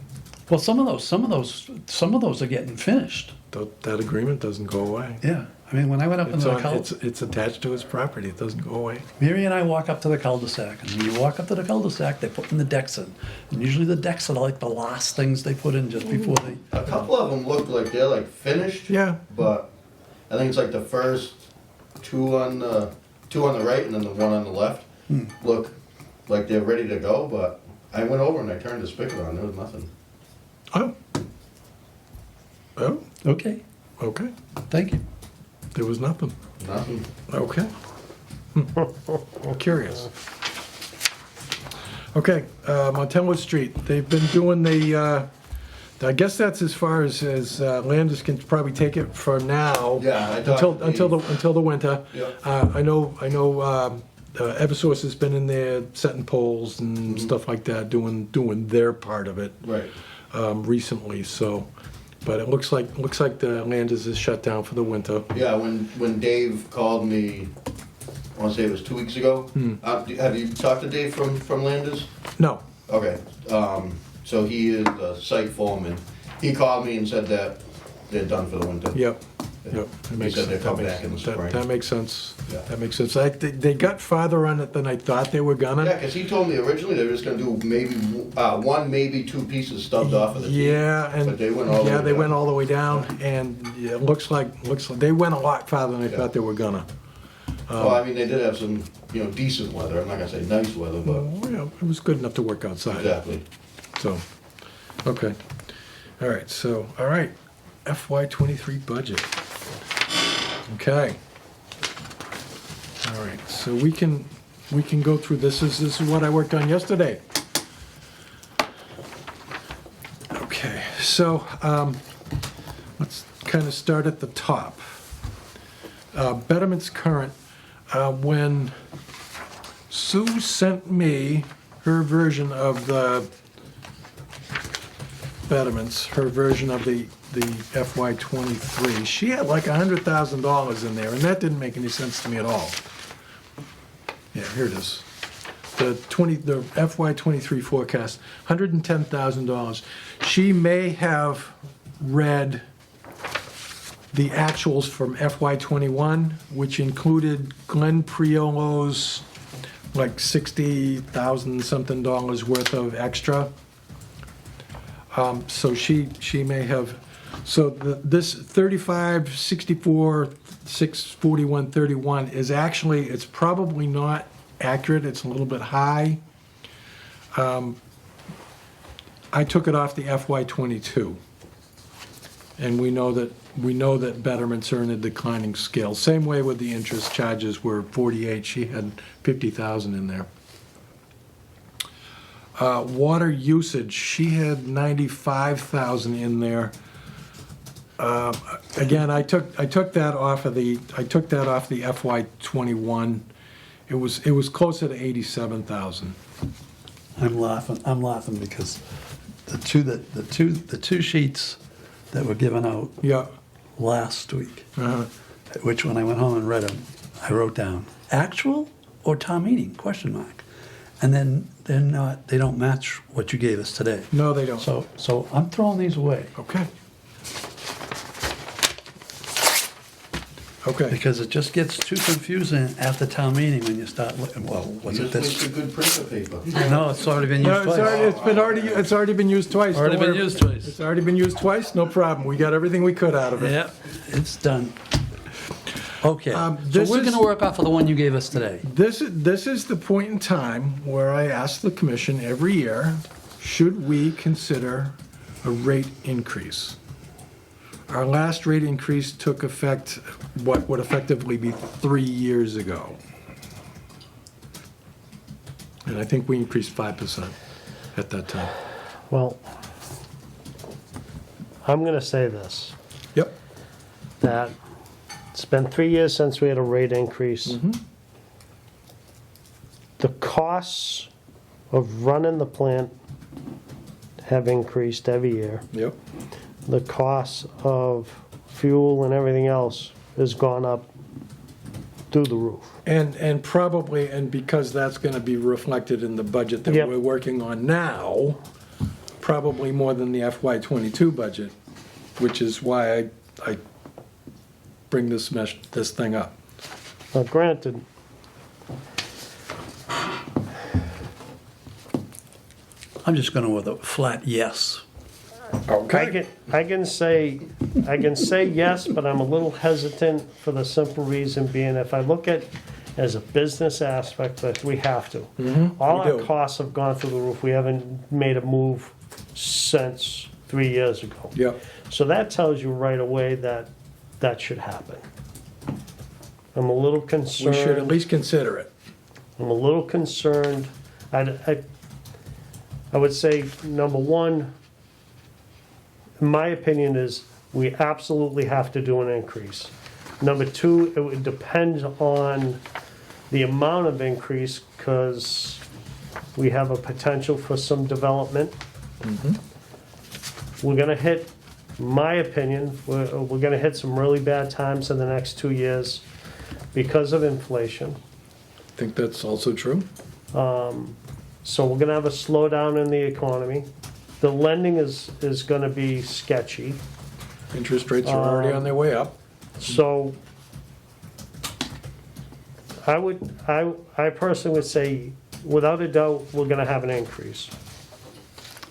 Well, some of those are getting finished. That agreement doesn't go away. Yeah, I mean, when I went up into the It's attached to his property, it doesn't go away. Mary and I walk up to the cul-de-sac, and when you walk up to the cul-de-sac, they're putting the decks in. And usually the decks are like the last things they put in just before they, A couple of them look like they're like finished. Yeah. But I think it's like the first two on the right and then the one on the left look like they're ready to go, but I went over and I turned the spigot on, there was nothing. Oh. Oh, okay, okay. thank you. There was nothing. Nothing. Okay. Curious. Okay, Montello Street, they've been doing I guess that's as far as Landis can probably take it for now. Yeah, I talked to Until the winter. Yep. I know, Eversource has been in there setting poles and stuff like that, doing their part of it. Right. Recently, so, but it looks like the Landis is shut down for the winter. Yeah, when Dave called me, I wanna say it was 2 weeks ago. Have you talked to Dave from Landis? No, Okay, so he is the site foreman. He called me and said that they're done for the winter. yep, yep. He said they'll come back in the spring. That makes sense. Yeah. That makes sense. They got farther on it than I thought they were Yeah, gonna. because he told me originally they were just gonna do maybe one, maybe two pieces stubbed off of the T. Yeah, and, But they went all the yeah, way they down. went all the way down, and yeah, it looks like, they went a lot farther than I Yeah. thought they were gonna. Well, I mean, they did have some, decent weather. I'm not gonna say nice weather, but Well, yeah, it was good enough to work outside. exactly. So, okay. All right, FY23 budget. Okay. All right, so we can go through this. This is what I worked on yesterday. Okay, so, let's kind of start at the top. Betterment's current, when Sue sent me her version of the betterments, her version of the FY23, she had like $100,000 in there, and that didn't make any sense to me at all. Yeah, here it is. The FY23 forecast, $110,000. She may have read the actuals from FY21, which included Glenn Priolo's like $60,000 something worth of extra So she may have, so this 35, 64, 641, 31 is actually, it's probably not accurate, it's a little bit high. I took it off the FY22. And we know that betterments are in a declining scale. Same way with the interest charges were 48, she had 50,000 in there. Water usage, she had 95,000 in there. Again, I took that off the FY21. It was closer to 87,000. I'm laughing because the two sheets that were given out Yeah. last week, Uh-huh. which when I went home and read them, I wrote down actual or town meeting, question mark. And then they don't match what you gave us today. No, they don't. So I'm throwing these away Okay. Okay. because it just gets too confusing at the town meeting when you start looking, well, was You it just this? wasted good printer paper. No, it's already been No, used twice. it's already been used twice. Already Don't been worry. used twice. It's already been used twice, no problem. We got everything we could out of it. Yeah, it's done. Okay, so this we're is- gonna work off of the one you gave us today. This is the point in time where I ask the commission every year, should we consider a rate increase? Our last rate increase took effect, what would effectively be 3 years ago. And I think we increased 5% at that time. Well, I'm gonna say this, Yep. that it's been 3 years since we had a rate increase. The costs of running the plant have increased every year. Yep. The cost of fuel and everything else has gone up through the roof. And probably, and because that's gonna be reflected in the budget that Yep. we're working on now, probably more than the FY22 budget, which is why I bring this thing up. Now granted, I'm just gonna with a flat yes. I can say yes, but I'm a little hesitant for the simple reason being, if I look at as a business aspect, that we have to. All we our do. costs have gone through the roof. We haven't made a move since 3 years ago. Yep. So that tells you right away that that should happen. I'm a little We concerned. should at least consider it. I'm a little concerned. I would say, number one, my opinion is we absolutely have to do an increase. Number two, it would depend on the amount of increase, because we have a potential for some development. We're gonna hit, my opinion, we're gonna hit some really bad times in the next 2 years because of inflation. I think that's also true. So we're gonna have a slowdown in the economy. The lending is gonna be sketchy. Interest rates are already on their way up. So I personally would say, without a doubt, we're gonna have an increase.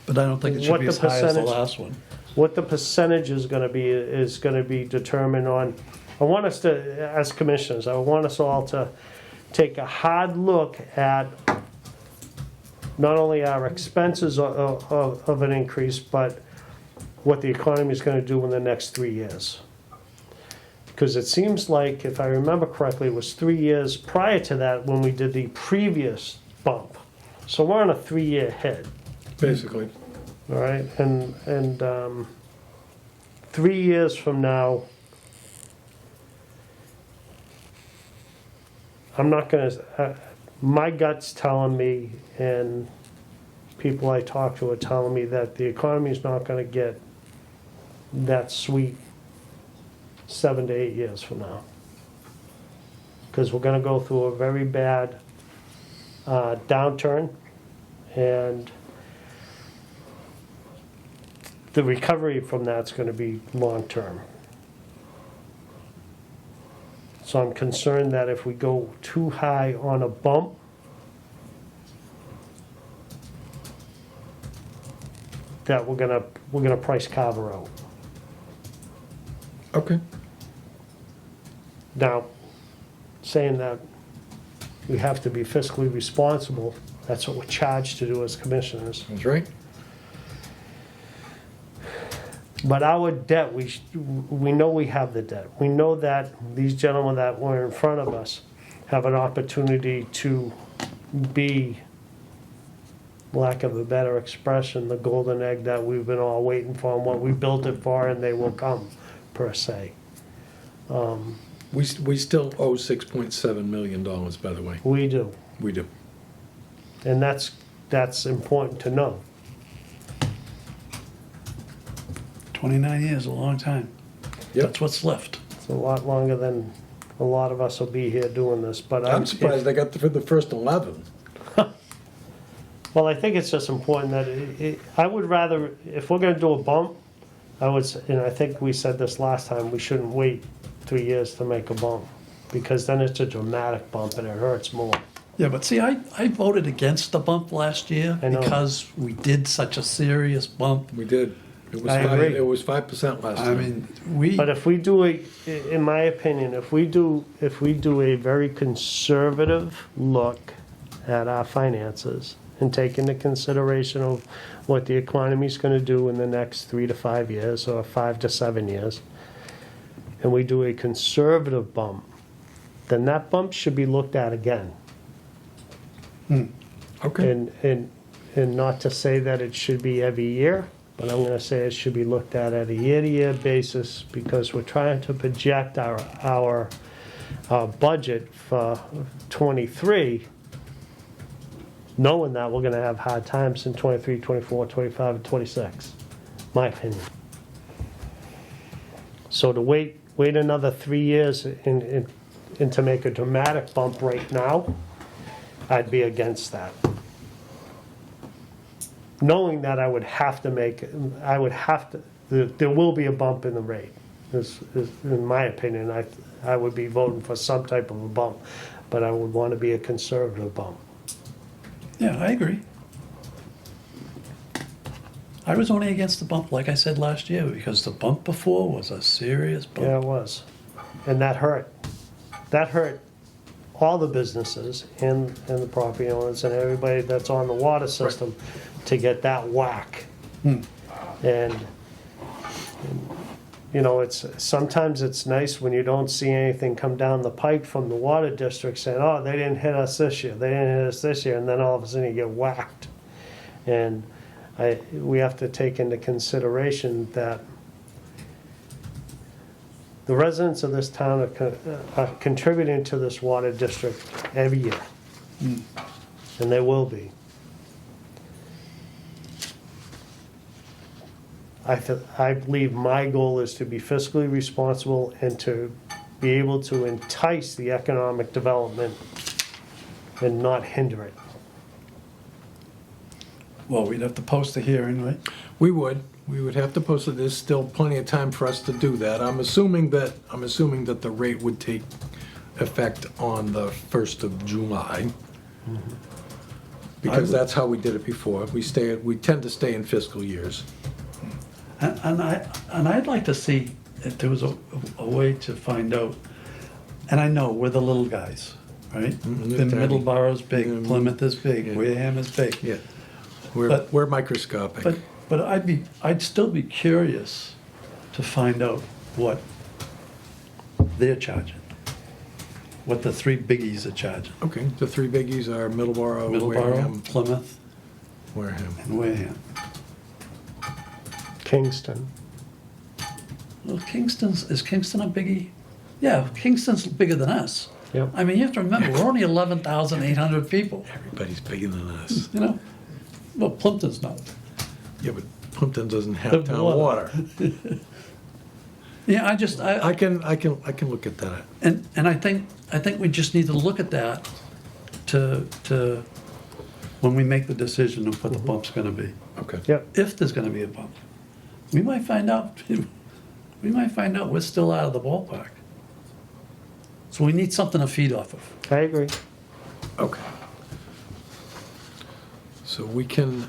But I don't think it should What be the as high as the percentage- last one. What the percentage is gonna be determined on, I want us to, as commissioners, I want us all to take a hard look at not only our expenses of an increase, but what the economy is gonna do in the next 3 years. Because it seems like, if I remember correctly, it was 3 years prior to that when we did the previous bump. So we're on a 3-year hit. Basically. All right, and 3 years from now, I'm not gonna, my gut's telling me, and people I talk to are telling me, that the economy's not gonna get that sweet 7 to 8 years from now. Because we're gonna go through a very bad downturn, and the recovery from that's gonna be long-term. So I'm concerned that if we go too high on a bump, that we're gonna price Carver out. Okay. Now, saying that we have to be fiscally responsible, that's what we're charged to do as commissioners. That's right. But our debt, we know we have the debt. We know that these gentlemen that were in front of us have an opportunity to be, lack of a better expression, the golden egg that we've been all waiting for and what we built it for, and they will come, per se. We still owe $6.7 million, by the way. We do, We do. and that's important to know. 29 years, a long time. Yep. That's what's left. It's a lot longer than a lot of us will be here doing this, but I'm surprised I got for the first 11. Well, I think it's just important that I would rather, if we're gonna do a bump, and I think we said this last time, we shouldn't wait 3 years to make a bump, because then it's a dramatic bump and it hurts more. Yeah, but see, I voted against the bump last year I know. because we did such a serious bump. We did. It was I agree. It was 5% last I time. mean, we, But if we do in my opinion, if we do a very conservative look at our finances and take into consideration of what the economy's gonna do in the next 3 to 5 years, or 5 to 7 years, and we do a conservative bump, then that bump should be looked at again. Okay. And not to say that it should be every year, but I'm gonna say it should be looked at a year-to-year basis, because we're trying to project our budget for '23, knowing that we're gonna have hard times in '23, '24, '25, and '26, my opinion. So to wait another 3 years and to make a dramatic bump right now, I'd be against that. Knowing that there will be a bump in the rate. In my opinion, I would be voting for some type of a bump, but I would want to be a conservative bump. yeah, I agree. I was only against the bump, like I said last year, because the bump before was a serious bump. Yeah, it was. And that hurt. That hurt all the businesses and the property owners and everybody that's on the water system to get that whack. And, you know, sometimes it's nice when you don't see anything come down the pipe from the water district saying, oh, they didn't hit us this year, they didn't hit us this year, and then all of a sudden you get whacked. And we have to take into consideration that the residents of this town are contributing to this water district every year. And they will be. I believe my goal is to be fiscally responsible and to be able to entice the economic development and not hinder it. Well, we'd have to post a hearing, right? We would have to post it. There's still plenty of time for us to do that. I'm assuming that the rate would take effect on the 1st of July. Because that's how we did it before. We tend to stay in fiscal years. And I'd like to see if there was a way to find out, and I know we're the little guys, right? The middle borough's big, Plymouth is big, Wareham is big. Yeah. But- We're microscopic. But I'd still be curious to find out what they're charging, what the three biggies are charging. Okay, the three biggies are Middleborough, Middleborough, Wareham, Plymouth, Wareham. and Wareham. Kingston. Well, is Kingston a biggie? Yeah, Kingston's bigger than us. Yep. I mean, you have to remember, we're only 11,800 people, Everybody's bigger than us. you know? Well, Plimpton's not. Yeah, but Plimpton doesn't have The town water. water. Yeah, I can look at that. and I think we just need to look at that to when we make the decision of what the bump's gonna be. Okay. Yep. If there's gonna be a bump. We might find out we're still out of the ballpark. So we need something to feed off of. I agree. Okay. So we can,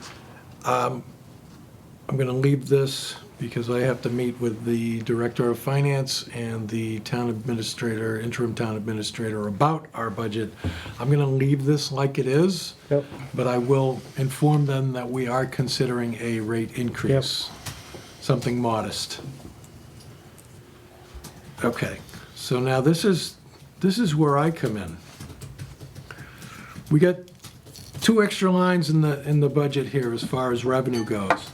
I'm gonna leave this because I have to meet with the Director of Finance and the town administrator, interim town administrator about our budget. I'm gonna leave this like it is, Yep. but I will inform them that we are considering a rate increase. Something modest. Okay, so now this is where I come in. We got 2 extra lines in the budget here as far as revenue goes.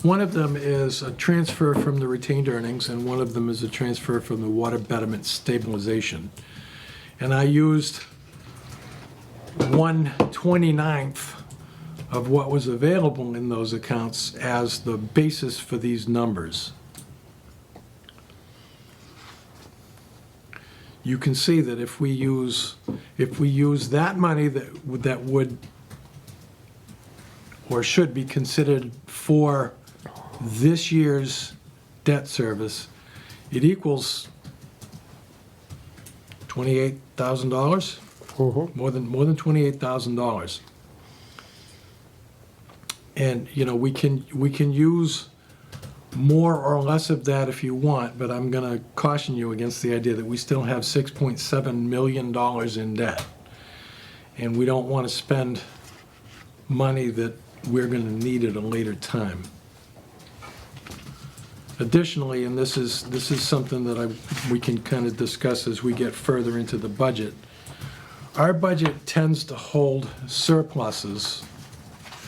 One of them is a transfer from the retained earnings, and one of them is a transfer from the water betterment stabilization. And I used 1/29th of what was available in those accounts as the basis for these numbers. You can see that if we use that money that would or should be considered for this year's debt service, it equals $28,000, more than $28,000. And, you know, we can use more or less of that if you want, but I'm gonna caution you against the idea that we still have $6.7 million in debt. And we don't wanna spend money that we're gonna need at a later time. Additionally, and this is something that we can kind of discuss as we get further into the budget, our budget tends to hold surpluses,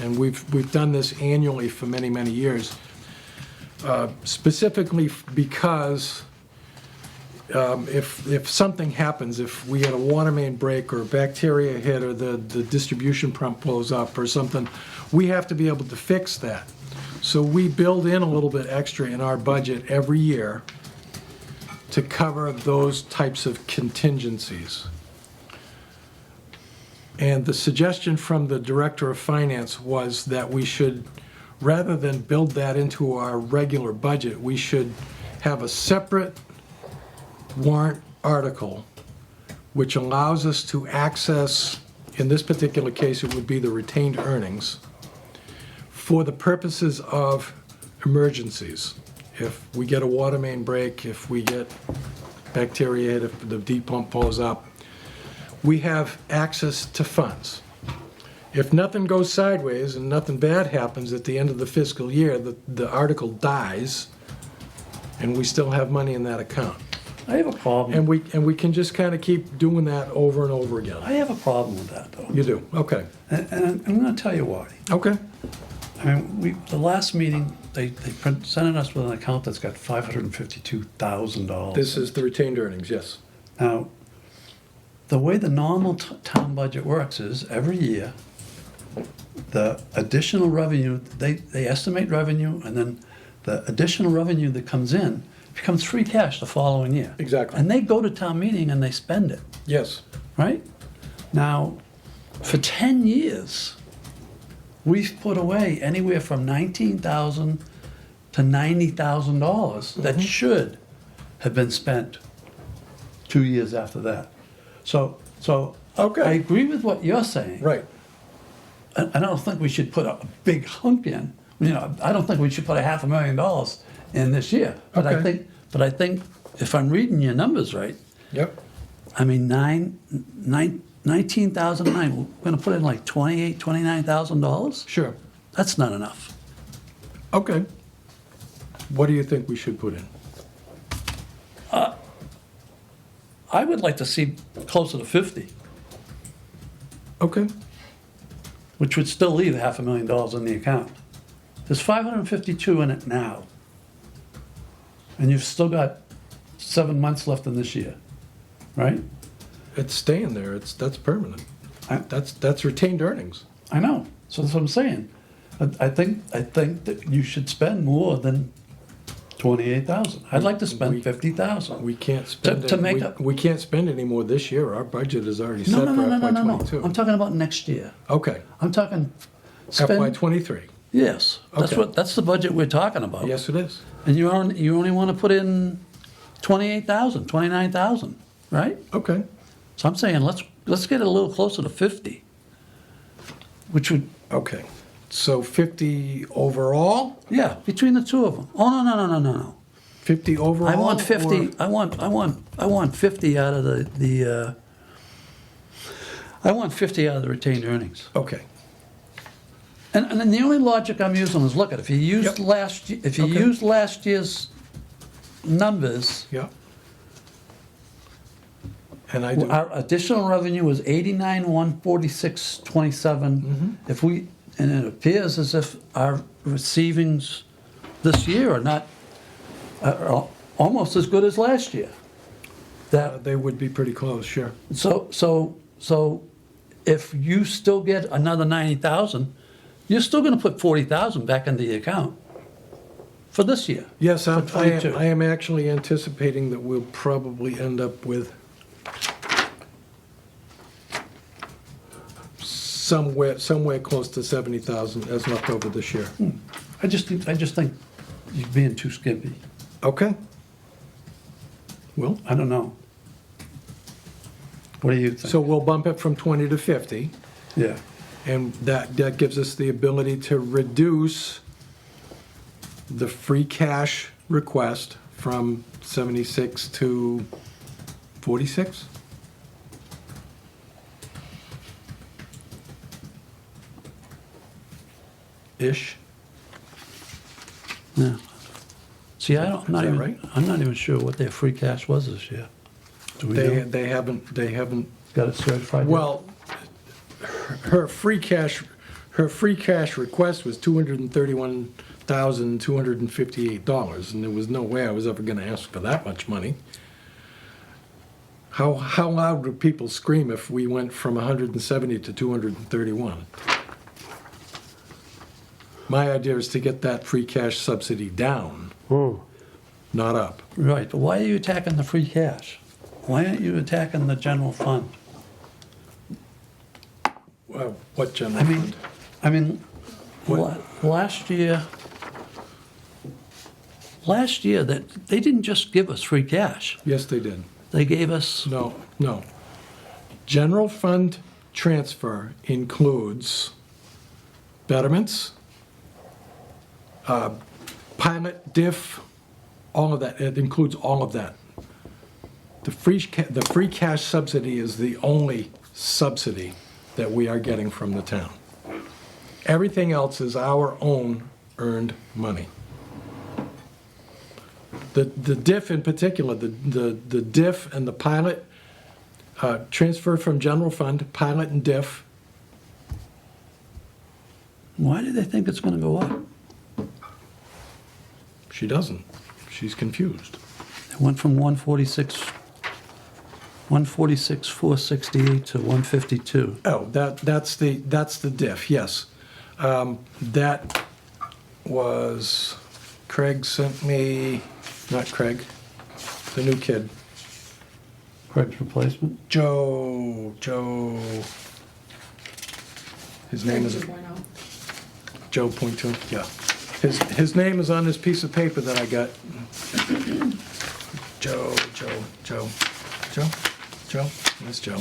and we've done this annually for many, many years, specifically because if something happens, if we had a water main break or a bacteria hit or the distribution pump blows up or something, we have to be able to fix that. So we build in a little bit extra in our budget every year to cover those types of contingencies. And the suggestion from the Director of Finance was that we should, rather than build that into our regular budget, we should have a separate warrant article which allows us to access, in this particular case, it would be the retained earnings, for the purposes of emergencies. If we get a water main break, if we get bacteria hit, if the deep pump blows up, we have access to funds. If nothing goes sideways and nothing bad happens at the end of the fiscal year, the article dies, and we still have money in that account. I have a problem. And we can just kind of keep doing that over and over again. I have a problem with that, though. You do, okay. And I'm gonna tell you why. Okay. I mean, the last meeting, they presented us with an account that's got $552,000. This is the retained earnings, yes. Now, the way the normal town budget works is every year, the additional revenue, they estimate revenue, and then the additional revenue that comes in becomes free cash the following year. Exactly. And they go to town meeting and they spend it, Yes. right? Now, for 10 years, we've put away anywhere from $19,000 to $90,000 that should have been spent 2 years after that. So Okay. I agree with what you're saying. Right. I don't think we should put a big hunk in. You know, I don't think we should put $500,000 in this year. But Okay. I think if I'm reading your numbers right, Yep. I mean, 19,009, we're gonna put in like $29,000? Sure. That's not enough. Okay. What do you think we should put in? I would like to see closer to 50, Okay. which would still leave $500,000 in the account. There's 552 in it now. And you've still got 7 months left in this year, right? It's staying there. That's permanent. I- That's retained earnings. I know, so that's what I'm saying. I think that you should spend more than 28,000. I'd like to spend 50,000. We can't spend To it- make we- up- we can't spend any more this year. Our budget is already No, set no, for no, no, FY no, no, no. '22. I'm talking about next year. Okay. I'm talking FY spend. '23. Yes, Okay. that's the budget we're talking about. Yes, it is. And you only want to put in 28,000, 29,000, right? Okay. So I'm saying let's get it a little closer to 50, which would Okay. So 50 overall? Yeah, between the two of them. Oh, no. 50 overall? I want 50, or- I want 50 out of the I want 50 out of the retained earnings. Okay. And then the only logic I'm using is, look at, if you used Yep. if you Okay. used last year's numbers, Yeah. And I do. our additional revenue was 89,146.27. If we, and it appears as if our receivings this year are not, are almost as good as last year. That, They would be pretty close, sure. so if you still get another 90,000, you're still gonna put 40,000 back into the account for this year. Yes, I For am 22. I am actually anticipating that we'll probably end up with somewhere close to 70,000 as left over this year. I just think you're being too skimpy. Okay. Well, I don't know. What do you think? so we'll bump it from 20 to 50, Yeah. and that gives us the ability to reduce the free cash request from 76 to 46? Ish. Yeah. See, I don't, Is that right? I'm not even sure what their free cash was this year. Do we know? They haven't, Got it certified? yet? well, her free cash request was $231,258, and there was no way I was ever gonna ask for that much money. How loud would people scream if we went from 170 to 231? My idea is to get that free cash subsidy down, not up. Right, but why are you attacking the free cash? Why aren't you attacking the general fund? Well, what general I mean, fund? last year that they didn't just give us free cash. Yes, they did. They gave us, No. General fund transfer includes betterments, pilot, diff, all of that. It includes all of that. The free cash subsidy is the only subsidy that we are getting from the town. Everything else is our own earned money. The diff in particular, the diff and the pilot, transfer from general fund, pilot and diff. why do they think it's gonna go up? She doesn't. She's confused. It went from 146,468 to 152. Oh, that's the diff, yes. That was, Craig sent me, not Craig, the new kid, Craig's replacement? Joe, his name is 2.0. Joe Point Two, yeah. His name is on this piece of paper that I got. Joe, where's Joe?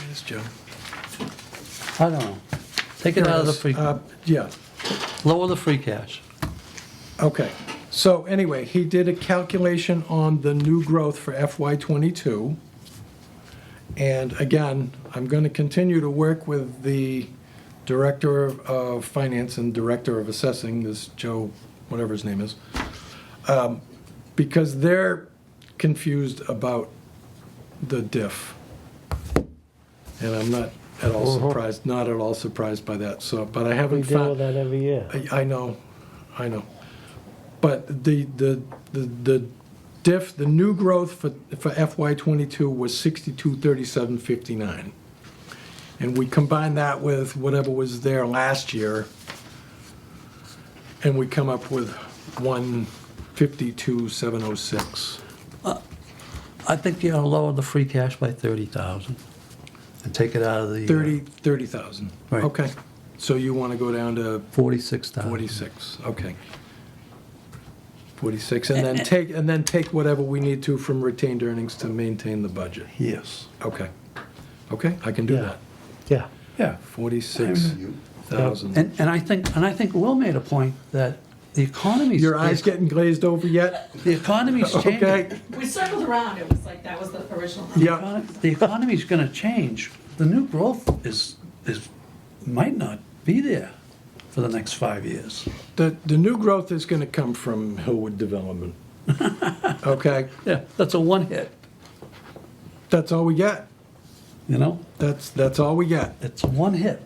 Where's Joe? I don't know. Take it out of the free, Yeah, lower the free cash. okay. So anyway, he did a calculation on the new growth for FY22. And again, I'm going to continue to work with the Director of Finance and Director of Assessing, this Joe, whatever his name is, because they're confused about the diff. And I'm not at all surprised, not at all surprised by that, so, but I We haven't deal with found. that every year. I know. But the diff, the new growth for FY22 was 6237.59. And we combine that with whatever was there last year, and we come up with 152,706. I think you ought to lower the free cash by 30,000 and take it out of the 30,000. Right. Okay. So you want to go down to 46,000. 46, okay. 46, and then take whatever we need to from retained earnings to maintain the budget. Yes. Okay. Okay, I can do Yeah. that. Yeah. Yeah. 46, thousand. And I think Will made a point that the economy's. Your eyes getting glazed over yet? The economy's changing. Okay, We circled around, it was like, that was the original. yeah. The economy's gonna change. The new growth might not be there for the next 5 years. The new growth is gonna come from Hillwood Development. Okay, Yeah, that's a one hit, that's all we get. you know? That's all we get. It's a one hit,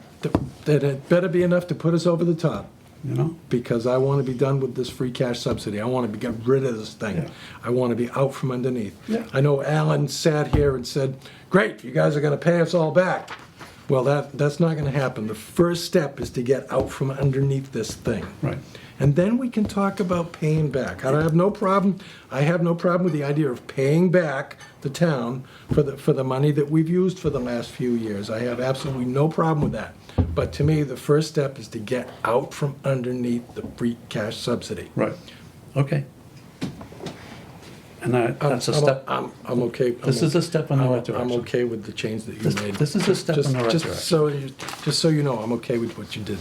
That it better be enough to put us over the top, you know? because I want to be done with this free cash subsidy. I want to get rid of this thing. Yeah. I want to be out from underneath. Yeah. I know Alan sat here and said, great, you guys are going to pay us all back. Well, that's not going to happen. The first step is to get out from underneath this thing. Right. And then we can talk about paying back. I have no problem with the idea of paying back the town for the money that we've used for the last few years. I have absolutely no problem with that. But to me, the first step is to get out from underneath the free cash subsidy. Right, okay. And that's a step, I'm okay. this is a step in the right I'm direction. okay with the change that you made. This is a step in the right direction. Just so you know, I'm okay with what you did.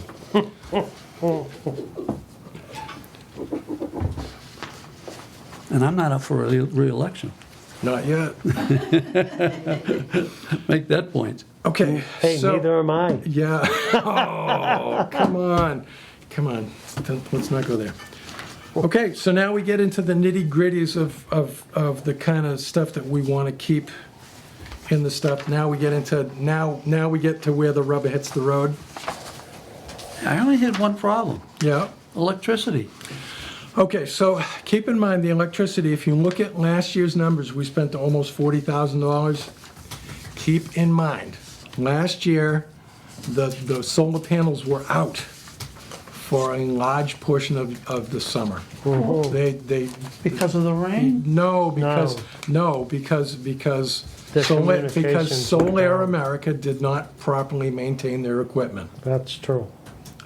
And I'm not up for re-election. Not yet. Make that point. Okay. Hey, so- neither am I. Yeah. Oh, come on. Come on. Let's not go there. Okay, so now we get into the nitty-gritties of the kind of stuff that we want to keep in the stuff. Now we get to where the rubber hits the road. I only had one problem, Yeah. electricity. Okay, so keep in mind the electricity, if you look at last year's numbers, we spent almost $40,000. Keep in mind, last year, the solar panels were out for a large portion of the summer. They, Because of the rain? no, because The Solar communications were down. America did not properly maintain their equipment, That's true.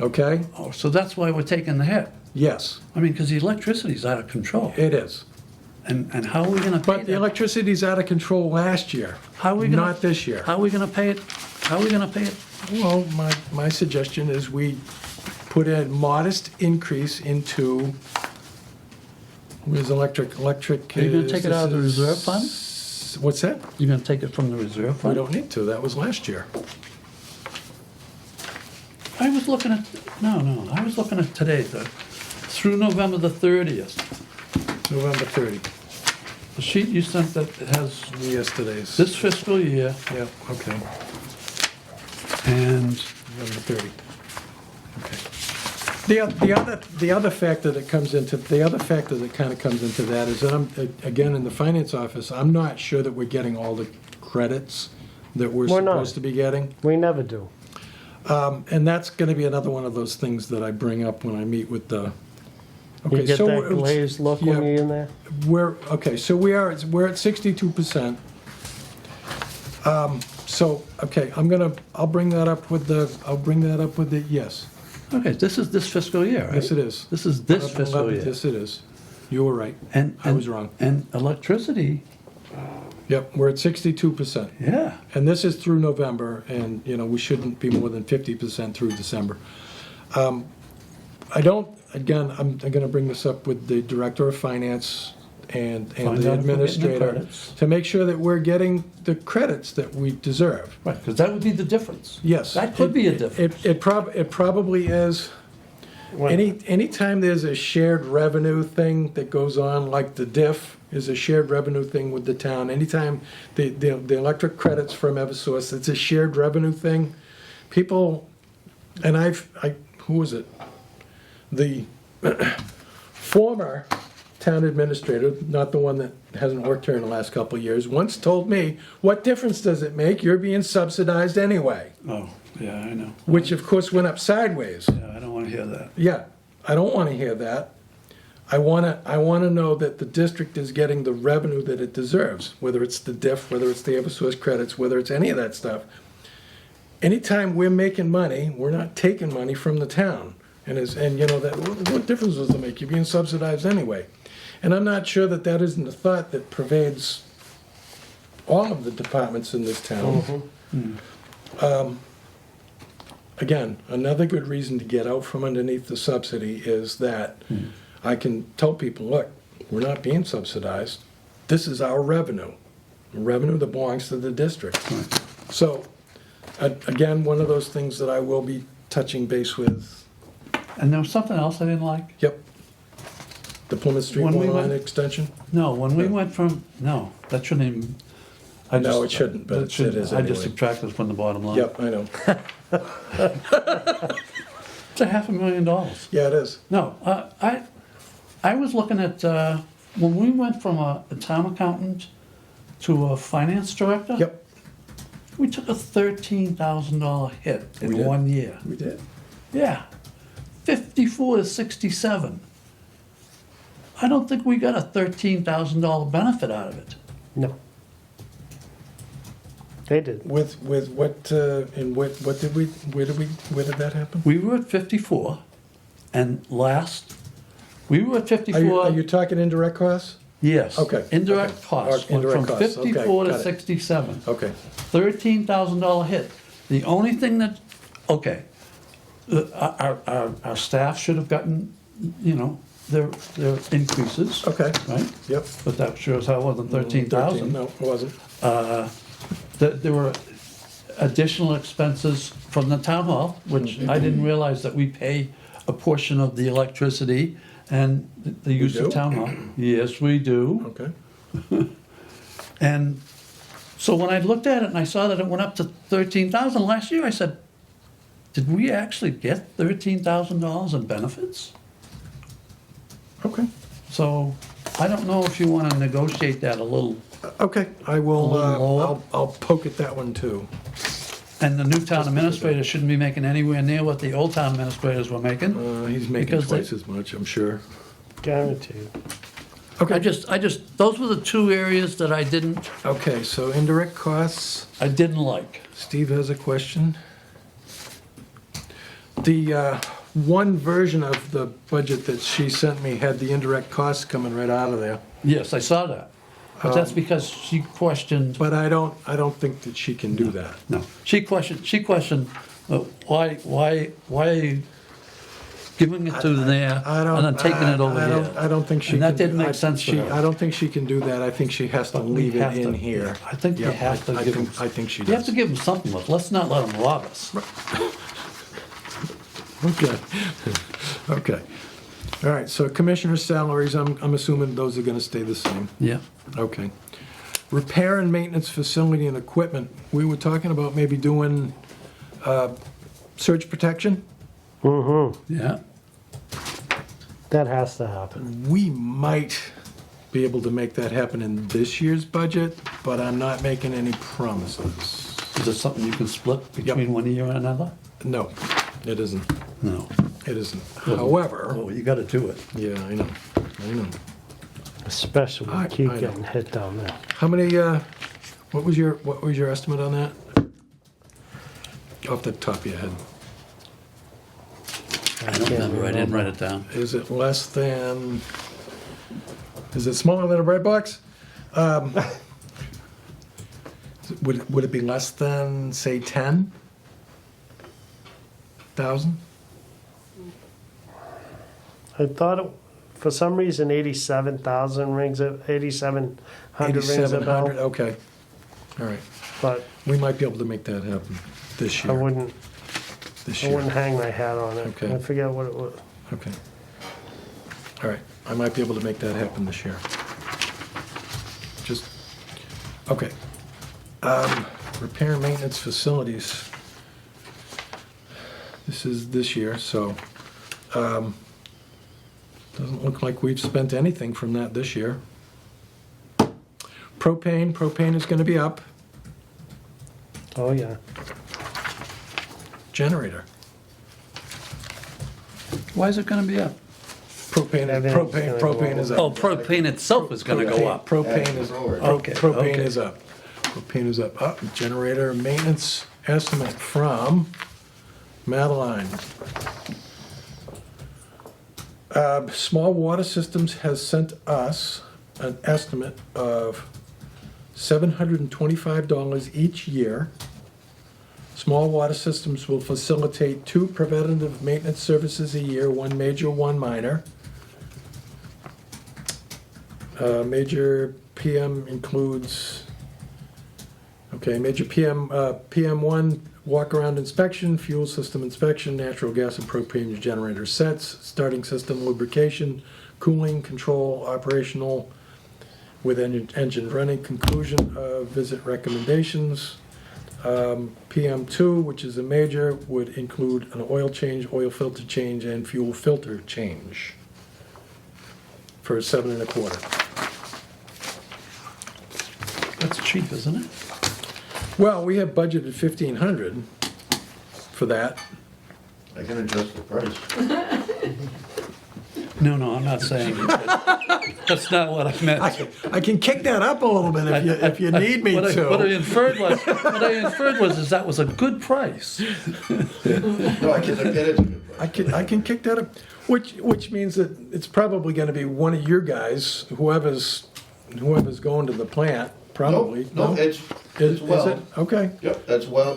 okay? Oh, so that's why we're taking the hit. Yes, I mean, because the electricity's out of control. it is. And how are we gonna pay But the that? electricity's out of control last year, How are we gonna? not this year. How are we gonna pay it? How are we gonna pay it? Well, my suggestion is we put a modest increase into, where's electric? Are you gonna take it out of the reserve fund? What's that? You're gonna take it from the reserve We fund? don't need to, that was last year. I was looking at, I was looking at today, through November the 30th. November 30, The sheet you sent that has yesterday's. this fiscal year Yeah, okay, and November 30. Okay. The other factor that comes into, kind of comes into that is that again, in the finance office, I'm not sure that we're getting all the credits that we're We're not. supposed to be getting. We never do. And that's gonna be another one of those things that I bring up when I meet with the. You Okay, get so that glazed look when yeah. you're in there? We're at 62%. So, okay, I'll bring that up with the, yes, okay, this is this fiscal year, right? yes it is. This is this fiscal year. Yes, it is. You were right. And I was wrong. And electricity, Yep, we're at 62%. yeah. And this is through November, and, we shouldn't be more than 50% through December. I'm gonna bring this up with the Director of Finance and Find out the if we're getting the Administrator credits. to make sure that we're getting the credits that we deserve. Right, because that would be the difference. Yes. That could be a difference. It probably is. Anytime there's a shared revenue thing that goes on, like the diff is a shared revenue thing with the town, anytime the electric credits from Eversource, it's a shared revenue thing. People, and who was it? The former town administrator, not the one that hasn't worked here in the last couple of years, once told me, what difference does it make? You're being subsidized anyway. Oh, yeah, I know. Which of course went up sideways. Yeah, I don't want to hear that. Yeah, I don't want to hear that. I want to know that the district is getting the revenue that it deserves, whether it's the diff, whether it's the Eversource credits, whether it's any of that stuff. Anytime we're making money, we're not taking money from the town. And what difference does it make? You're being subsidized anyway. And I'm not sure that isn't a thought that pervades all of the departments in this town. again, another good reason to get out from underneath the subsidy is that I can tell people, look, we're not being subsidized. This is our revenue, revenue that belongs to the district. So, again, one of those things that I will be touching base with. And there was something else I didn't like. Yep. The Plymouth Street When we Water Line went- extension? No, when we went from, no, that shouldn't even. I No, just- it shouldn't, but that it shouldn't- is I just anyway. subtracted from the bottom line. Yep, I know. It's $500,000. Yeah, it is. No, I was looking at, when we went from a town accountant to a finance director. Yep, We took a $13,000 hit We in did. 1 year. we did. Yeah, 54 to 67. I don't think we got a $13,000 benefit out of it. No. They did. With what, and what did we, where did that happen? We were at 54, and we were at Are 54. you talking indirect costs? Yes. Okay, Indirect okay. costs Or went indirect from costs, okay, 54 to got it. 67. Okay, $13,000 hit. The only thing that, okay, our staff should have gotten, you know, their increases. okay, Right? yep. But that sure as hell wasn't 13,000. No, it wasn't. There were additional expenses from the town hall, which I didn't realize that we pay a portion of the electricity and the use do? of town hall. Yes, we do. Okay, And so when I looked at it and I saw that it went up to 13,000 last year, I said, did we actually get $13,000 in benefits? okay. So I don't know if you want to negotiate that a little. Okay, I will, A little lower? I'll poke at that one too. And the new town administrator shouldn't be making anywhere near what the old town administrators were making. He's making Because they- twice as much, I'm sure. Guaranteed. I just, those were the two areas that I didn't Okay, so indirect costs, like. Steve has a question. The one version of the budget that she sent me had the indirect costs coming right out of there. Yes, I saw that. But that's because she questioned, But I don't think that she can do that. no, she questioned, why are you giving it to there I don't. and then taking it over I here? don't- I don't think she And can. that didn't I- make sense for she- her. I don't think she can do that. I think she has to But we leave it have in to- here. I think you Yeah, have to give them. I think she You have does. to give them something, let's not let them rob us. Okay. Okay. All right, so commissioner salaries, I'm assuming those are gonna stay the same. Yeah. Okay. Repair and maintenance facility and equipment, we were talking about maybe doing surge protection. Yeah. That has to happen. We might be able to make that happen in this year's budget, but I'm not making any promises. Is it something you can split between one year and another? No, it isn't. No. It isn't. However, Oh, you gotta do it. yeah, I know. Especially when I you keep know. getting hit down there. How many, what was your estimate on that? Off the top of your head. I don't remember, I didn't write it down. Is it less than, is it smaller than a bread box? Would it be less than, say, 10,000? I thought, for some reason, 87,000 rings, 8,700 rings a 8,700, bell. okay. All right. But We might be able to make that happen this I year. wouldn't hang my hat on it. Okay. I forget what it was. Okay. All right, I might be able to make that happen this year. Just, okay. Repair and maintenance facilities. This is this year, so, doesn't look like we've spent anything from that this year. Propane is gonna be up. Oh, yeah. Generator. Why is it gonna be up? Everything's gonna go Propane is up. Oh, propane itself is gonna go up. Propane is, Okay, propane okay. is up. Propane is up. Generator maintenance estimate from Madeline. Small Water Systems has sent us an estimate of $725 each year. Small water systems will facilitate 2 preventative maintenance services a year, 1 major, 1 minor. Major PM includes, okay, major PM1, walk-around inspection, fuel system inspection, natural gas and propane generator sets, starting system lubrication, cooling, control, operational, with engine running, conclusion of visit recommendations. PM2, which is a major, would include an oil change, oil filter change, and fuel filter change for $7.25. That's cheap, isn't it? Well, we have budgeted 1,500 for that. I can adjust the price. No, I'm not saying that. That's not what I meant. I can kick that up a little bit if you need me What I to. inferred was is that was a good price. No, it is a good price. I can kick that up, which means that it's probably gonna be one of your guys, whoever's going to the plant, probably. No, it's Is well. it? Okay, Yep, that's well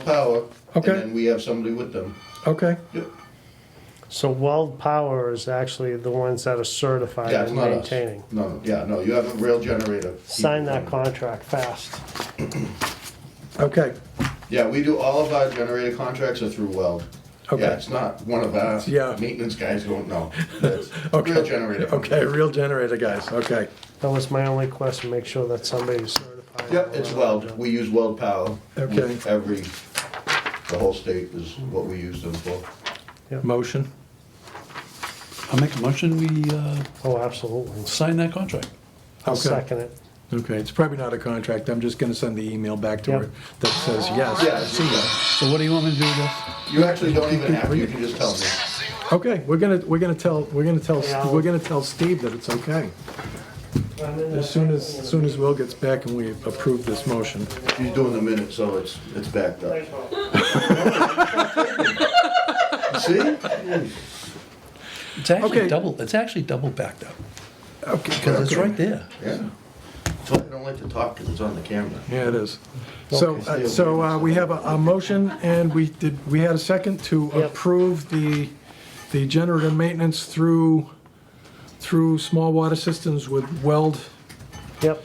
power. Okay. And then we have somebody with them. okay. Yep. So Weld Power is actually the ones that are certified Yeah, it's in not us. maintaining. No, you have a real generator. Sign that contract fast. Okay, Yeah, we do, all of our generator contracts are through Weld. Okay. Yeah, it's not one of our Yeah. maintenance guys don't know. It's okay. real generator. Okay, real generator guys, okay. That was my only question, make sure that somebody's certified. Yep, it's Weld. We use Weld Power. Okay. The whole state is what we use them for. Motion, I'll make a motion, we Oh, absolutely. sign that contract. I'll Okay. second it. okay, it's probably not a contract, I'm just gonna send the email back to her Yep. that says yes. Yeah, see ya. So what do you want me to do with this? You actually don't even have to, you can just tell me. Okay, we're gonna tell Steve that it's okay. As soon as Will gets back and we approve this motion. He's doing the minutes, so it's backed up. See? It's actually Okay. double backed up, Okay. because it's right there. Yeah. So I don't like to talk because it's on the camera. Yeah, it is. So we have a motion, and we had a second to Yep. approve the generator maintenance through small water systems with Weld. Yep.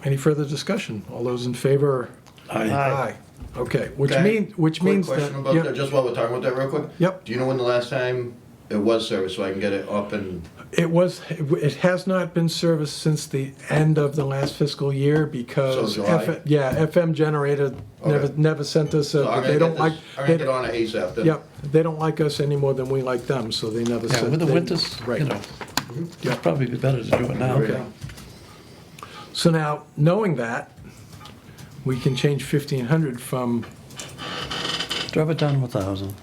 Any further discussion? All those in favor? Aye. Okay, which Okay. means Quick that. question about yep. that, just while we're talking about that real quick. Yep. Do you know when the last time it was serviced, so I can get it up and, It has not been serviced since the end of the last fiscal year because So July? FM Generator Okay. never sent us so I'm they gonna don't get like. this, I'm gonna get on it ASAP then. Yep, they don't like us any more than we like them, so they never Yeah, sent. with the they- winters, Right. you know, it'd probably be better to do it now. Okay. So now, knowing that, we can change 1,500 from, Drop it down to 1,000.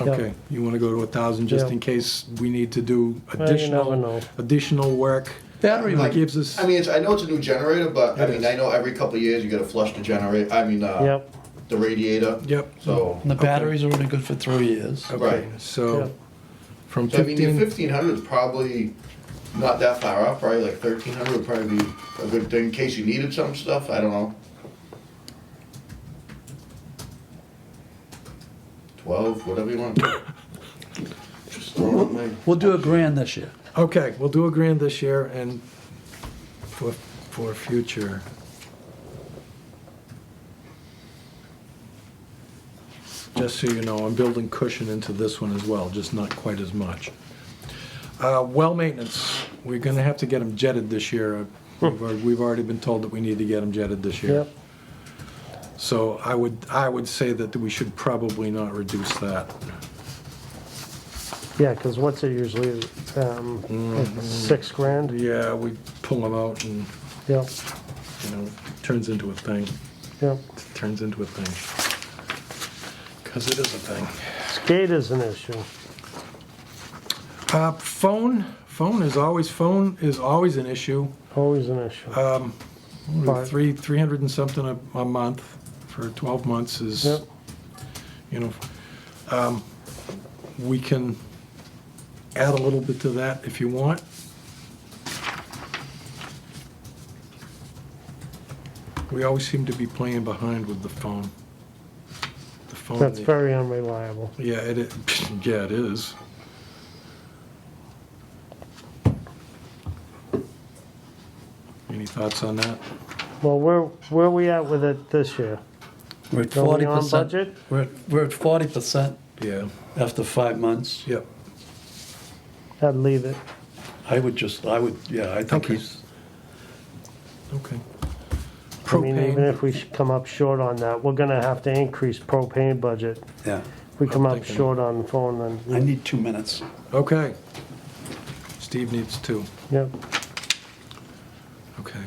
okay, you wanna go to 1,000 just Yeah. in case we need to do Well, you never know. additional work. Battery That might, gives us, I mean, I know it's a new generator, but I It mean, is. I know every couple of years you gotta flush the generator, Yep. the radiator. yep, So, and the batteries are only good for 3 years. okay, Right. so Yep. from so I mean, your 15, 1,500 is probably not that far off, probably like 1,300 would probably be a good thing in case you needed some stuff, I don't know. 12, whatever you want. Just throw it in my. We'll do $1,000 this year. okay, we'll do $1,000 this year and for future. Just so you know, I'm building cushion into this one as well, just not quite as much. Well maintenance, we're gonna have to get them jetted this year. We've already been told that we need to get them jetted this year. Yep. So I would say that we should probably not reduce that. Yeah, because what's it usually, $6,000? Yeah, we pull them out and, Yep, you know, turns into a thing. yep. Turns into a thing. Because it is a thing. Skate is an issue. Phone is always an issue. Always an issue. Right. 300 and something a month for 12 months is, Yep. you know, we can add a little bit to that if you want. We always seem to be playing behind with the phone. The phone. That's very unreliable. Yeah, yeah, it is. Any thoughts on that? Well, where are we at with it this year? We're at Are we 40%. on budget? We're at 40% Yeah. after 5 months. Yep. I'd leave it. I would, yeah, I think Okay. he's, Okay. I mean, even Propane. if we should come up short on that, we're gonna have to increase propane budget. yeah. If we come I'm up thinking- short on the phone, I then, need 2 minutes. Okay. Steve needs 2. yep. Okay.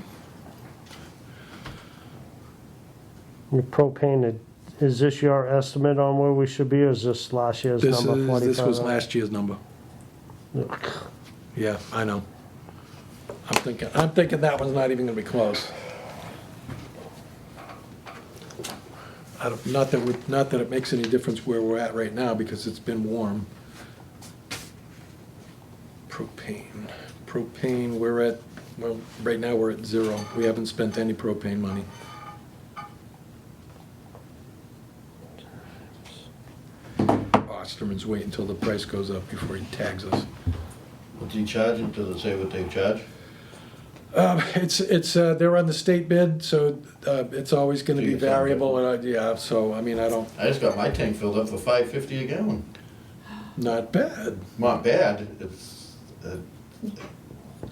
Your propane, is this your estimate on where we should be, or is this last year's This number, 45? was last year's number. Yeah, I know. I'm thinking that one's not even gonna be close. Not that it makes any difference where we're at right now, because it's been warm. Propane, we're at, well, right now we're at 0. We haven't spent any propane money. Osterman's waiting until the price goes up before he tags us. What's he charging? Does it say what they charge? They're on the state bid, so it's always gonna So be you're saying variable, and yeah, so, I mean, I don't, I just got my tank filled up for $5.50 a gallon. not bad. Not bad. It's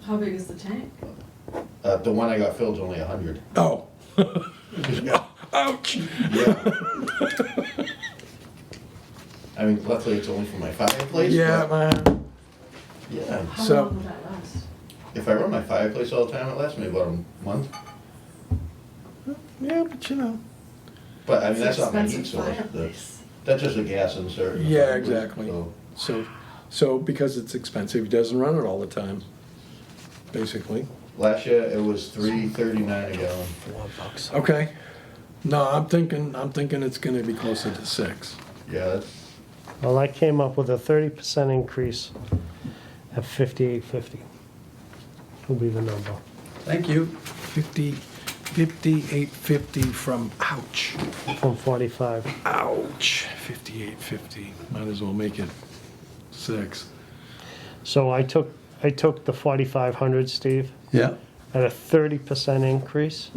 How big is the tank? the one I got filled is only 100. Oh. Ouch! Yeah. I mean, luckily it's only for my fireplace. Yeah, but- man. Yeah. How So- long will that last? If I run my fireplace all the time, it lasts me about a month. Yeah, but you know. But I mean, that's not my heat Expensive source. fireplace. That's just a gas insert. in the Yeah, fireplace, exactly. so- So because it's expensive, he doesn't run it all the time, basically. Last year, it was $3.39 a gallon. Okay. No, I'm thinking it's gonna be closer to 6. Yeah, that's, Well, I came up with a 30% increase at 58.50. Will be the number. Thank you. 58.50 from, ouch, From 45. ouch, 58.50. Might as well make it 6. So I took the 4,500, Steve, Yeah, at a 30% increase,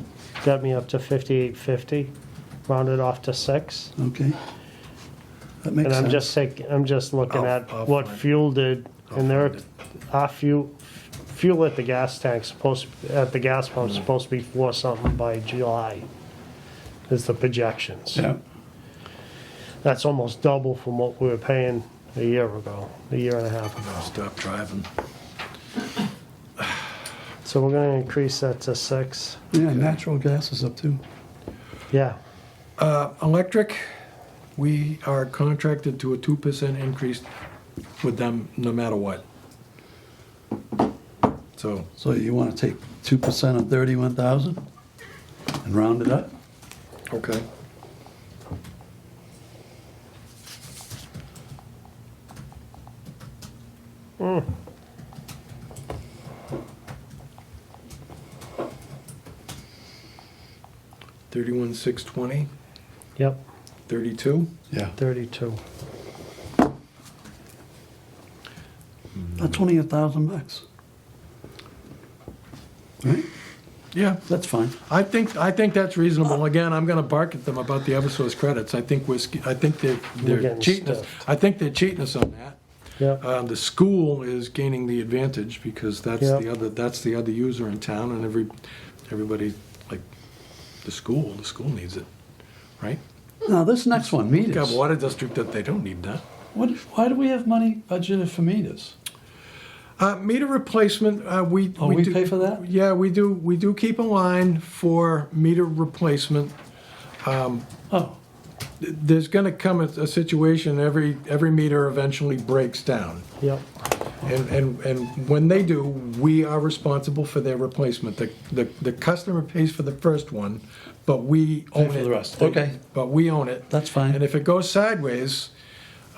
got me up to 58.50, rounded off to 6. okay. That makes And sense. I'm just looking at I'll what find it. fuel did, I'll and find it. our fuel at the gas tank at the gas pump Mm. supposed to be 4 something by July, is the projections. Yeah, That's almost double from what we were paying a year ago, a year and a half ago. Stop driving. So we're gonna increase that to 6. yeah, natural gas is up too. Yeah, Electric, we are contracted to a 2% increase with them no matter what. So, So you want to take 2% of 31,000 and round it up? okay. $31,620, yep, 32. Yeah. 32. That's only $1,000. Right? Yeah, That's fine. I think that's reasonable. Again, I'm gonna bark at them about the Eversource credits. I think they're getting cheating us. stuffed. I think they're cheating us on that. Yep, The school is gaining the advantage because that's Yep. the other user in town, and everybody, like, the school needs it, right? Now, this next one, We got meters. a water district that they don't need that. Why do we have money budgeted for meters? Meter replacement, we. Oh, we do- pay for that? Yeah, we do keep a line for meter replacement. Oh, There's gonna come a situation, every meter eventually breaks down. yep, And when they do, we are responsible for their replacement. The customer pays for the first one, but we own it. for the rest. Okay. But we own it. that's fine. And if it goes sideways,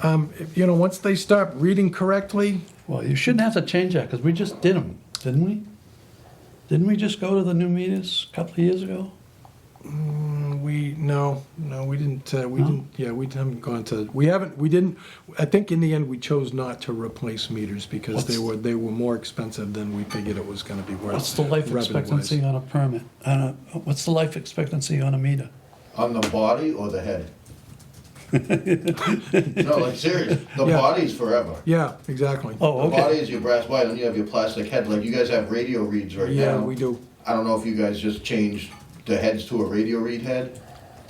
once they start reading correctly, Well, you shouldn't have to change that, because we just did them, didn't we? Didn't we just go to the new meters a couple of years ago? We didn't, yeah, we haven't gone to, we didn't, I think in the end, we chose not to replace meters because they were more expensive than we figured it was gonna be worth. What's the life revenue-wise. expectancy on a permit? What's the life expectancy on a meter? On the body or the head? No, like serious, the Yeah. body's forever. Yeah, exactly. Oh, The body okay. is your brass wire, then you have your plastic head, like you guys have radio reads right now. Yeah, we do. I don't know if you guys just changed the heads to a radio read head.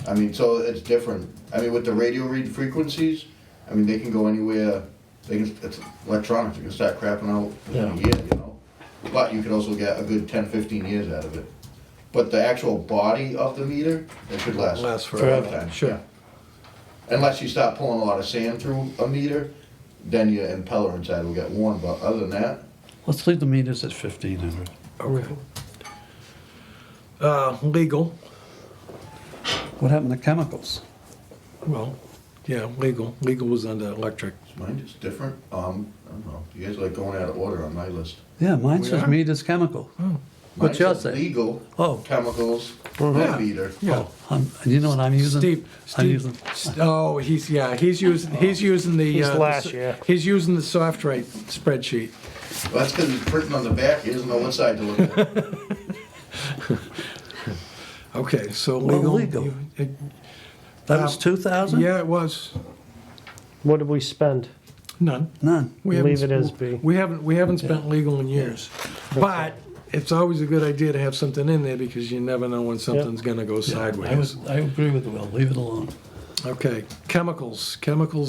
I mean, so it's different. I mean, with the radio read frequencies, I mean, they can go anywhere, it's electronics, you can start crapping out within a year, you know? But you can also get a good 10, 15 years out of it. But the actual body of the meter, it could last. Last for a forever, lifetime, sure. yeah. Unless you start pulling a lot of sand through a meter, then your impeller inside will get worn, but other than that, Let's leave the meters at 1,500. Okay. Legal, What happened to chemicals? well, yeah, legal. Legal was under electric. mine is different. I don't know. You guys are like going out of order on my list. Yeah, mine We says are? meters chemical. Mine What's yours says say? legal, Oh. chemicals, Yeah. net meter. Yeah. And you know what I'm using? I'm using, Oh, he's using the. He's last year. He's using the soft rate spreadsheet. Well, that's because he's printing on the back. He doesn't know what side to look at. Okay, so Well, legal. legal. that was 2,000? Yeah, it was. What did we spend? None. None. We Leave haven't- it as be. We haven't spent legal in years. But it's always a good idea to have something in there because you never know when something's gonna go sideways. I agree with Will, leave it alone. Okay, chemicals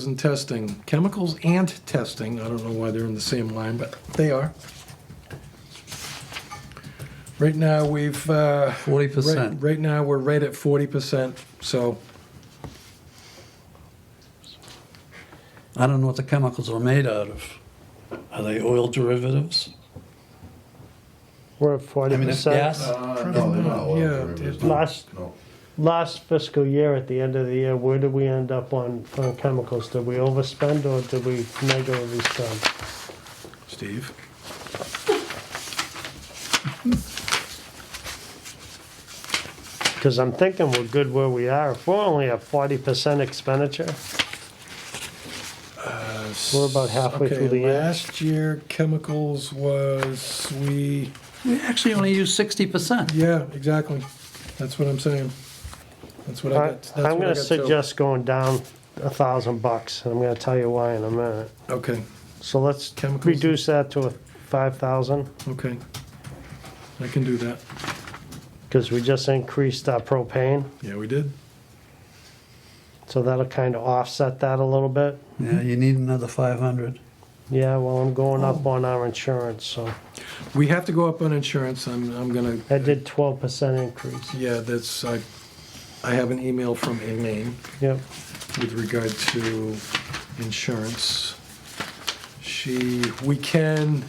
and testing. Chemicals and testing, I don't know why they're in the same line, but they are. Right now, we've, 40%. right now, we're right at 40%, so, I don't know what the chemicals are made out of. Are they oil derivatives? We're at 40%. I mean, it's gas. No, they're not oil Yeah, derivatives. Last, No. last fiscal year, at the end of the year, where did we end up on chemicals? Did we overspend or did we negatively spend? Steve? Because I'm thinking we're good where we are. If we're only at 40% expenditure, we're about halfway through the year. Last year, chemicals was, We actually only use 60%. yeah, exactly. That's what I'm saying. That's what I got. That's what I I'm gonna got, too. suggest going down $1,000, and I'm gonna tell you why in a minute. Okay, So let's Chemicals. reduce that to 5,000, okay. I can do that. because we just increased our propane, Yeah, we did. so that'll kind of offset that a little bit. Yeah, you need another 500. Yeah, well, I'm going up on our insurance, so We have to go up on insurance. I'm gonna, I did 12% increase. yeah, that's, I have an email from Elaine Yep. with regard to insurance. We can,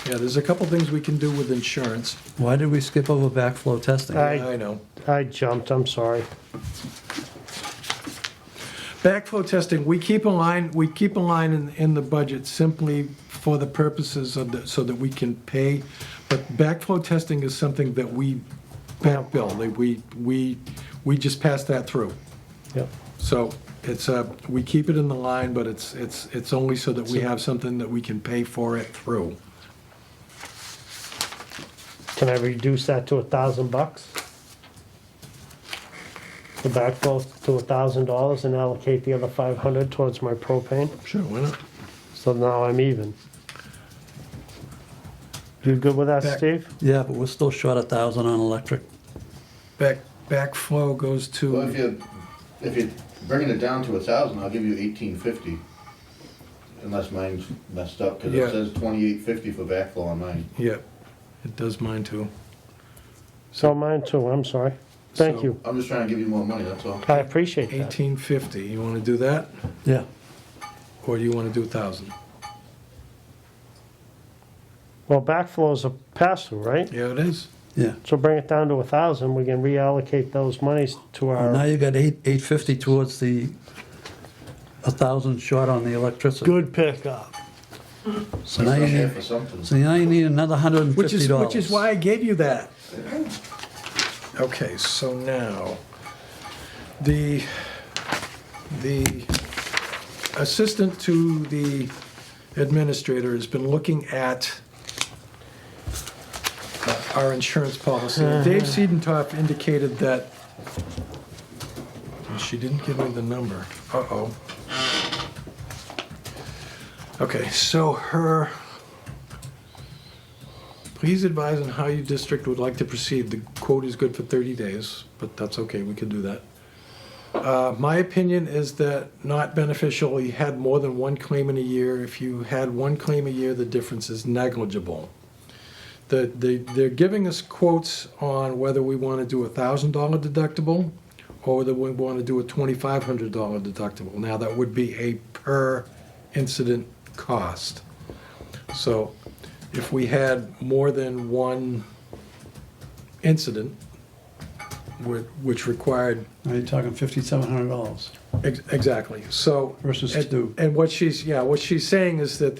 yeah, there's a couple things we can do with insurance. Why did we skip over backflow testing? I know. I jumped, I'm sorry. Backflow testing, we keep a line in the budget simply for the purposes of so that we can pay. But backflow testing is something that we back bill, we just pass that through. Yep. So it's, we keep it in the line, but it's only so that we have something that we can pay for it through. Can I reduce that to $1,000? The backflow to $1,000 and allocate the other 500 towards my propane? Sure, why not? So now I'm even. You good with that, Back- Steve? Yeah, but we're still short 1,000 on electric. Backflow goes Well, to, if you're bringing it down to 1,000, I'll give you 1,850. Unless mine's messed up, because Yeah. it says 2,850 for backflow on mine. yeah, it does mine too. So mine too, I'm sorry. Thank So- you. I'm just trying to give you more money, that's all. I appreciate that. 1850, you wanna do that? Yeah. Or do you wanna do 1,000? Well, backflow's a pass-through, right? Yeah, it is. Yeah. So bring it down to 1,000, we can reallocate those monies to Well, now our, you got 850 towards the 1,000 short on the electricity. good pickup. So now you It's here need, for something. so now you need another $150. Which is why I gave you that. Okay, so now, the assistant to the administrator has been looking at our insurance policy. Dave Seidentopf indicated that, and she didn't give me the number. Uh-oh. Okay, so please advise on how your district would like to proceed. The quote is good for 30 days, but that's okay, we can do that. My opinion is that not beneficial. You had more than one claim in a year. If you had one claim a year, the difference is negligible. They're giving us quotes on whether we want to do a $1,000 deductible or whether we want to do a $2,500 deductible. Now, that would be a per incident cost. So if we had more than one incident, which required... Now you're talking $5,700 Exactly, so... versus and- two. And what she's saying is that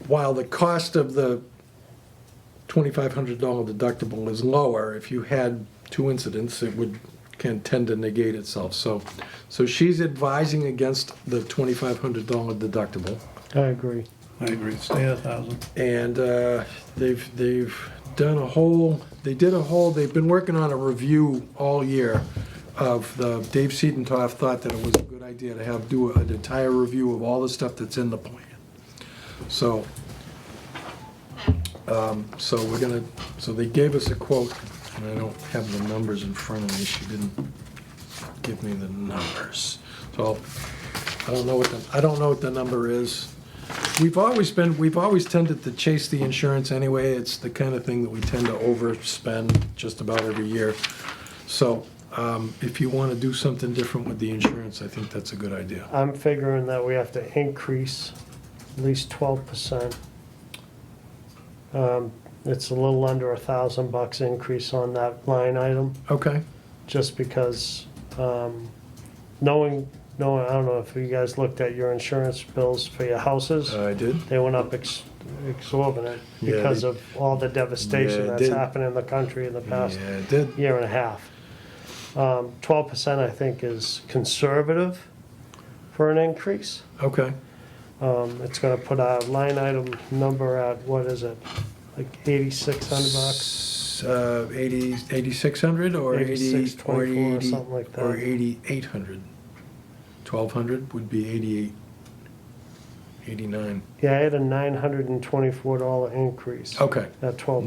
while the cost of the $2,500 deductible is lower, if you had two incidents, can tend to negate itself. So she's advising against the $2,500 deductible. I agree. I agree, stay at 1,000. And they've been working on a review all year of Dave Seidentopf thought that it was a good idea to do an entire review of all the stuff that's in the plan. So they gave us a quote, and I don't have the numbers in front of me. She didn't give me the numbers. So I don't know what the number is. We've always tended to chase the insurance anyway. It's the kind of thing that we tend to overspend just about every year. So if you want to do something different with the insurance, I think that's a good idea. I'm figuring that we have to increase at least 12%. It's a little under $1,000 increase on that line item, Okay. just because, knowing, I don't know if you guys looked at your insurance bills for your houses. I did. They went up exorbitant Yeah, because they- of all the devastation Yeah, it that's did. happened in the country in the past Yeah, it did. year and a half. 12% I think is conservative for an increase. Okay. It's gonna put our line item number at, what is it, like $8,600? 8,600 or 80 or 86.24 or 80 something like that. or 8,800. 1,200 would be 88, 89. Yeah, I had a $924 increase. Okay. At 12%.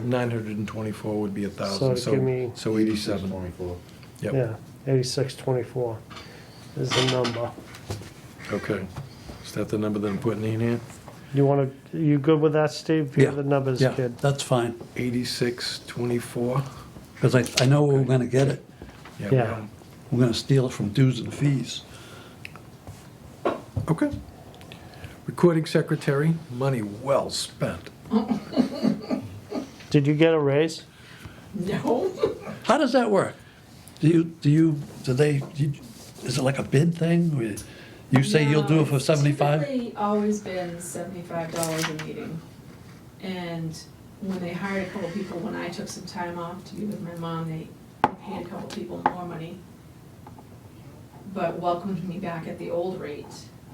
924 would be 1,000. So to give me- So 87. 24. Yep. Yeah, 8624 is the number. Okay. Is that the number that I'm putting in here? You good with that, Steve? You have the numbers, Yeah, kid? that's fine, 8624. because I know we're gonna get it. Yeah. We're gonna steal it from dues and fees. Okay. Recording secretary, money well spent. Did you get a raise? No. How does that work? Is it like a bid thing? Where you say you'll do it for No, it's 75? typically always been $75 a meeting. And when they hired a couple people, when I took some time off to be with my mom, they paid a couple people more money, but welcomed me back at the old rate.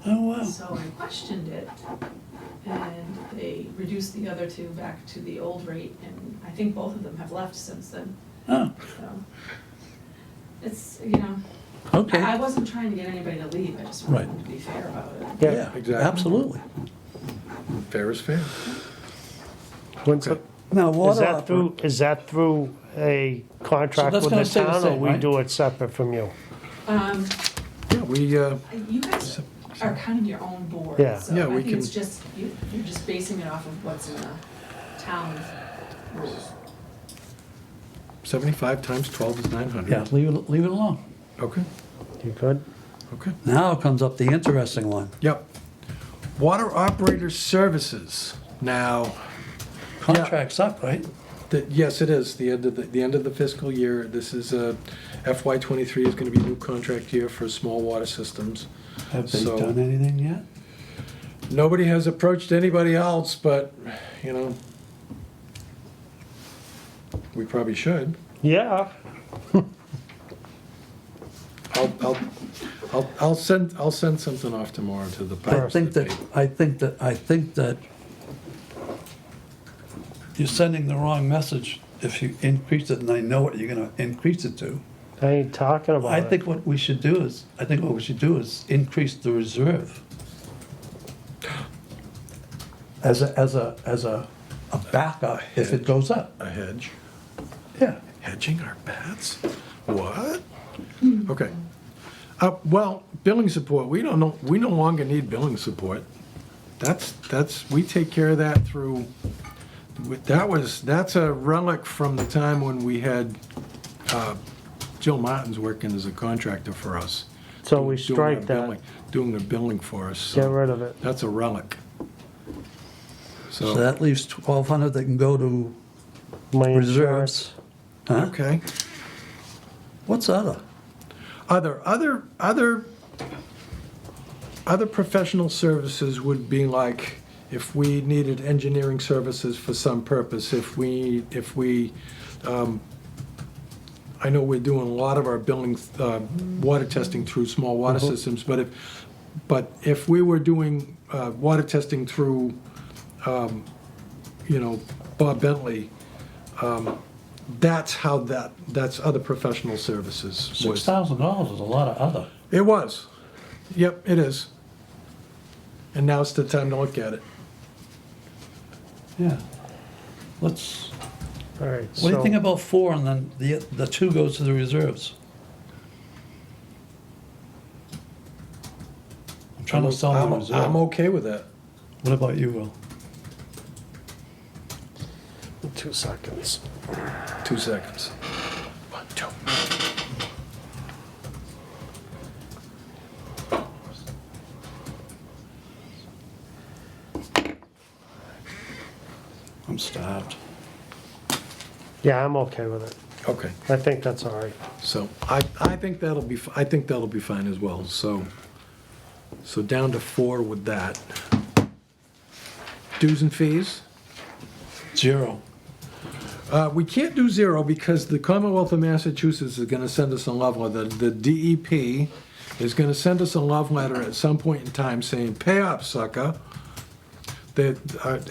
Oh, wow. So I questioned it, and they reduced the other two back to the old rate, and I think both of them have left since then, Oh, so. It's, you know, okay. I wasn't trying to get anybody to leave, I just wanted Right. them to be fair about it. Yeah, Exactly. absolutely. Fair is fair. When's Okay. Now, Is water that through a contract that's with gonna the stay the town, or same, we right? do it separate from you? Yeah, You guys are kind of your own board, Yeah. so Yeah, I we think it's can- just, you're just basing it off of what's in the town rules. 75 times 12 is 900. Yeah, leave it alone. Okay, You good? okay. Now comes up the interesting one. Yep. Water operator services. Now, Contract's up, right? yes, it is, the end of the fiscal year. This is, FY23 is gonna be a new contract year for small water systems. Have they So- done anything yet? Nobody has approached anybody else, but, you know, We probably should. Yeah, I'll send something off tomorrow to the I powers think that that, I think that you're sending the wrong message if you increase it, and I know what you're gonna increase it to. I ain't talking about I it. think what we should do is increase the reserve. As a backup if it goes up. A hedge. Yeah. Hedging our bets? What? Okay. Well, billing support, we no longer need billing support. We take care of that through, that's a relic from the time when we had Jill Martin's working as a contractor for us. So we doing strike our that. billing- Doing the billing for us. so Get rid of it. That's a relic. So that leaves 1,200 that can go to My reserves. Huh? Okay. What's other? Other professional services would be like if we needed engineering services for some purpose, if we, I know we're doing a lot of our billing, water testing through small water systems, but if we were doing water testing through, Bob Bentley, that's other professional services. was- $6,000 is a lot of other. It was. Yep, it is. And now it's the time to look at it. Yeah. Let's, All right. what do you think about 4 and then the 2 goes to the reserves? I'm trying to sell the reserve. I'm okay with that. What about you, Will? 2 seconds. 2 seconds. 1, 2. I'm starved. Yeah, I'm okay with it. Okay, I think that's all right. so I think that'll be fine as well. So down to 4 with that. Dues and fees. 0. We can't do 0 because the Commonwealth of Massachusetts is going to send us a love letter. The DEP is going to send us a love letter at some point in time saying, pay up, sucker. That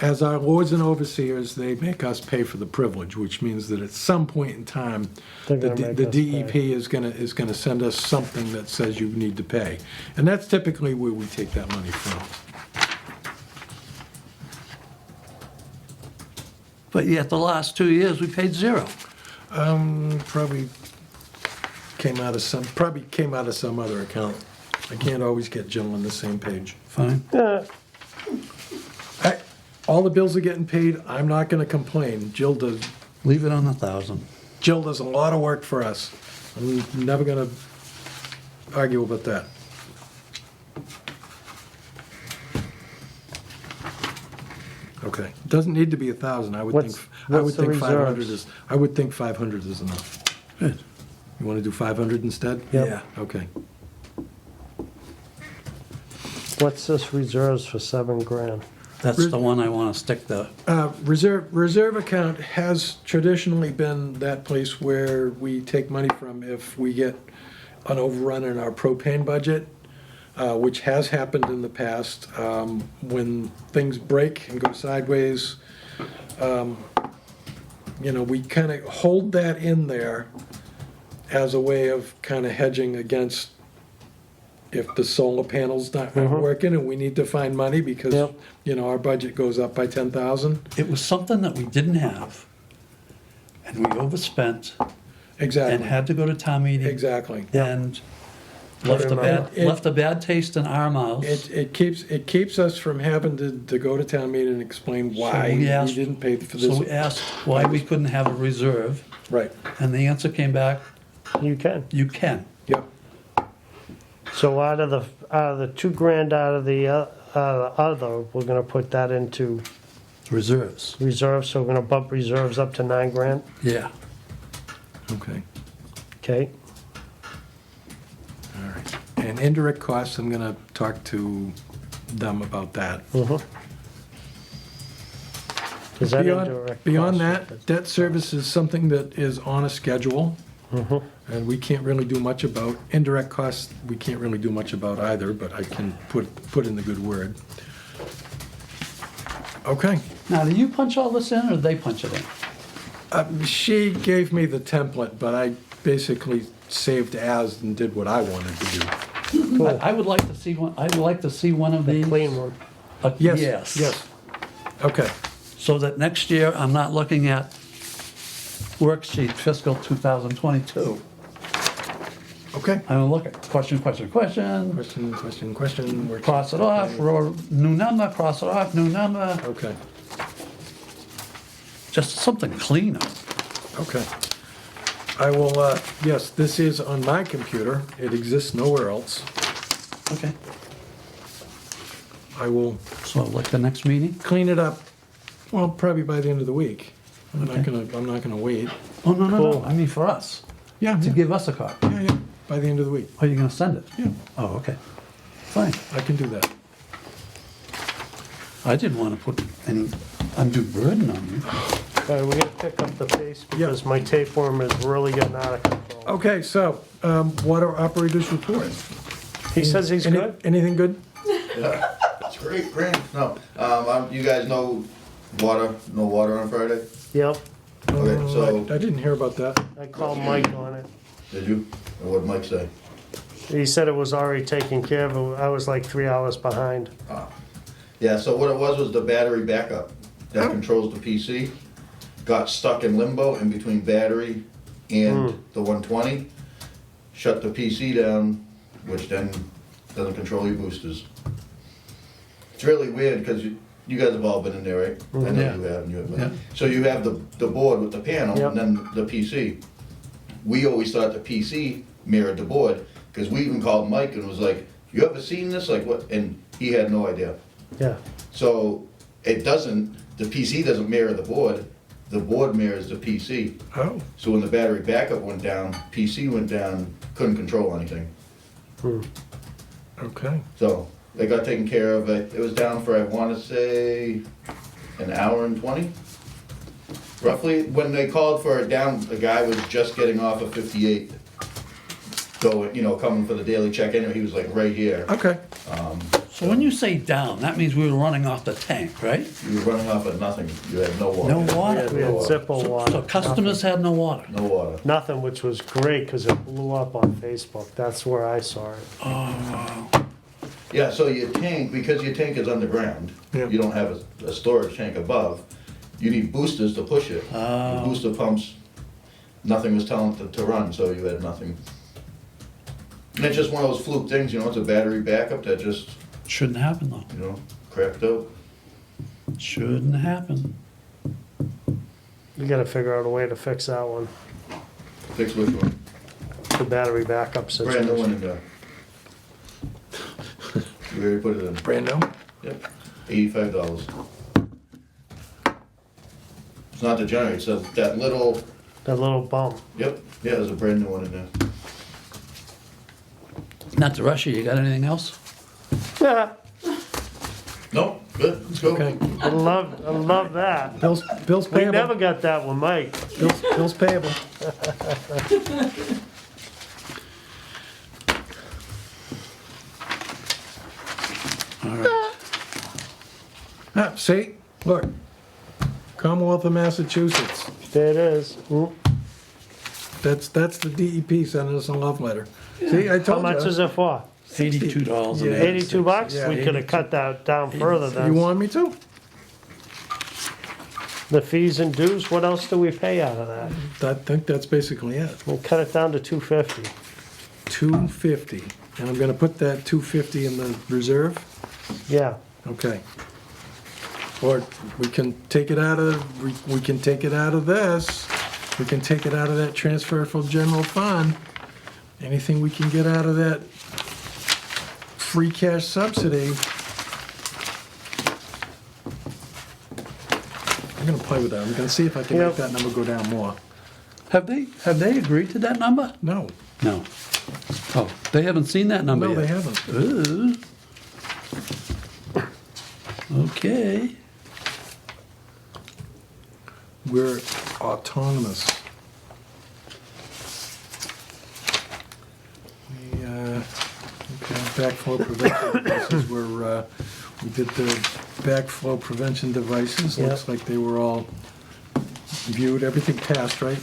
as our lords and overseers, they make us pay for the privilege, which means that at some point in time, They're the gonna make the us DEP pay. is gonna send us something that says you need to pay. And that's typically where we take that money from. But yet the last 2 years, we paid 0. Probably came out of some other account. I can't always get Jill on the same page. Fine. Yeah, All the bills are getting paid, I'm not gonna complain. Jill does Leave it on 1,000. a lot of work for us. I'm never gonna argue about that. Okay, it doesn't need to be 1,000, I would What's- think, what's the 500 reserves? is, I would think 500 is enough. Good. You wanna do 500 instead? Yep. Yeah. Okay. what's this reserves for $7,000? That's the one I want to stick the, Reserve account has traditionally been that place where we take money from if we get an overrun in our propane budget, which has happened in the past. When things break and go sideways, we kind of hold that in there as a way of kind of hedging against if the solar panels aren't working and we need to find money because, Yep. our budget goes up by 10,000. it was something that we didn't have, and we overspent, and Exactly, had to go to town meeting, exactly. and left a bad taste in our mouths. It keeps us from having to go to town meeting and explain why we didn't pay for So we this. asked why we couldn't have a reserve, Right, and the answer came back, You can. you can. yep, So out of the $2,000 out of the other, we're gonna put that into Reserves. reserves, so we're gonna bump reserves up to $9,000, Yeah. okay, okay? all right. And indirect costs, I'm gonna talk to them about that. Is that Beyond, indirect beyond costs? that, debt service is something that is on a schedule, Mm-hmm. and we can't really do much about. Indirect costs, we can't really do much about either, but I can put in the good word. Okay. Now, do you punch all this in, or do they punch it in? She gave me the template, but I basically saved as and did what I wanted to do. Cool. I would like to see one, I would like to see one of The these. clean one. Yes, Yes. yes. Okay, So that next year, I'm not looking at worksheet fiscal 2022. okay. I'm gonna look at question. Question, question. Where- Cross it off, new number, cross it off, new number, Okay, just something cleaner. okay. I will, yes, this is on my computer. It exists nowhere else. Okay. I will So like the next meeting? clean it up, well, probably by the end of the week. I'm not Okay. gonna wait. Oh, no, Cool. I mean for us, Yeah, to yeah, give us a copy. yeah, by the end of the week. Are you gonna send it? Yeah. Oh, okay. Fine. I can do that. I didn't want to put any undue burden on you. All right, we're gonna pick up the pace because my tapeworm is really getting out of control. Okay, so, water operators report. He says he's Any- good? Anything good? Yeah, it's great, great. No, you guys know no water on Friday? Yep, Okay, so, I didn't hear about that. I called Mike on it. did you? Or what'd Mike say? He said it was already taken care of. I was like 3 hours behind. Yeah, so what it was the battery backup that controls the PC. Got stuck in limbo in between battery and the 120. Shut the PC down, which then doesn't control your boosters. It's really weird because you guys have all been in there, right? I know Yeah. you have, and you have. Yeah. So you have the board with the panel Yep. and then the PC. We always thought the PC mirrored the board because we even called Mike and was like, "You ever seen this? Like what?" And he had no idea. Yeah, So it doesn't. The PC doesn't mirror the board. The board mirrors the PC. Oh, So when the battery backup went down, PC went down, couldn't control anything. okay. So they got taken care of. It was down for, I want to say, an hour and 20, roughly. When they called for it down, the guy was just getting off of 58, going, coming for the daily check. Anyway, he was like right here. Okay, So when you say down, that means we were running off the tank, right? You were running off of nothing. You had no water. No we water. had No water. Zippo So water. customers had no water. No water. Nothing, which was great because it blew up on Facebook. That's where I saw it. Yeah, so your tank, because your tank is underground, Yeah. you don't have a storage tank above, you need boosters to push it. The booster pumps, nothing was telling it to run, so you had nothing. And it's just one of those fluke things, it's a battery backup that just, Shouldn't happen though. crapped out. Shouldn't happen. You gotta figure out a way to fix that one, Fix which one? the battery backup Brand new one situation. in there. We already put it in. brand new? Yep, $85. It's not the generator, it's that little, That little bump. yep, yeah, there's a brand new one in there. Not to rush you got anything else? Yeah, Nope, good, let's go. Okay, I love that. bills We payable. never got that with Mike. Bills payable. All right. Ah, see, look, Commonwealth of Massachusetts. There it is. That's the DEP sending us a love letter. See, I How told you. much is it for? $82 Yeah. an 82 bucks? Yeah, We could have cut that down further You then. want me to? The fees and dues, what else do we pay out of that? I think that's basically it. We'll cut it down to 250. 250, and I'm gonna put that 250 in the reserve? Yeah, Okay. Or we can take it out of, we can take it out of this, we can take it out of that transfer from general fund. Anything we can get out of that free cash subsidy. I'm gonna play with that, I'm gonna see if I can Yep. make that number go down more. Have they agreed to that number? No, No. Oh, they haven't seen that number no, yet? they haven't. Ooh. Okay. We're autonomous. Okay, backflow prevention devices were, we did the backflow prevention devices. Yep. Looks like they were all viewed, everything passed, right?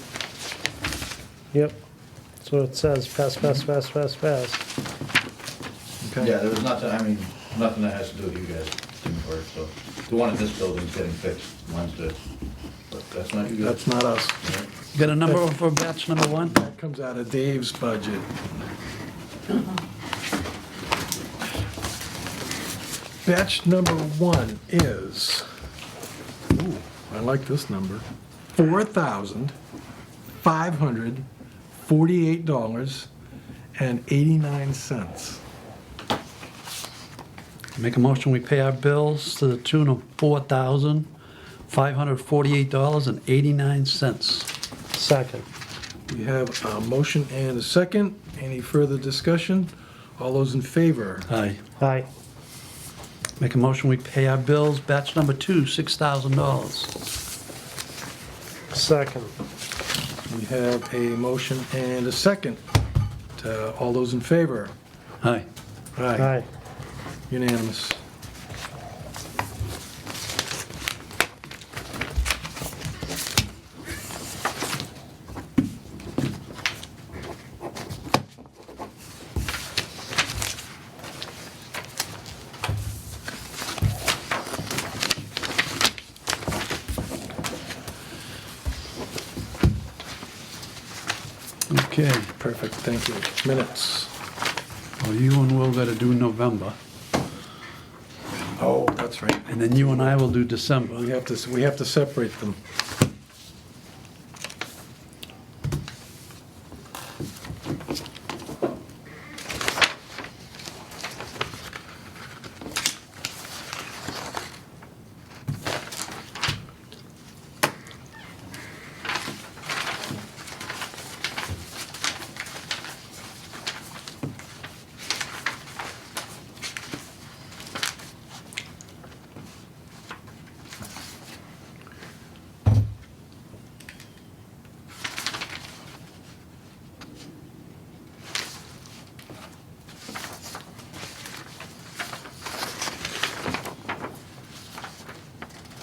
Yep. So it says pass. Okay. Yeah, there was nothing, I mean, nothing that has to do with you guys, didn't work, so. The one in this building's getting fixed, mine's did. But that's not you guys. That's not us. Right? Got a number for batch number one? That comes out of Dave's budget. Batch number one is, ooh, I like this number, $4,548.89. Make a motion, we pay our bills to the tune of $4,548.89. Second. We have a motion and a second. Any further discussion? All those in favor? Aye. Aye. Make a motion, we pay our bills, batch number two, $6,000. Second. We have a motion and a second. All those in favor? Aye. Aye. Unanimous. Okay, Perfect, thank you. Minutes. well, you and Will gotta do November, Oh, that's right. and then you and I will do December. We have to separate them.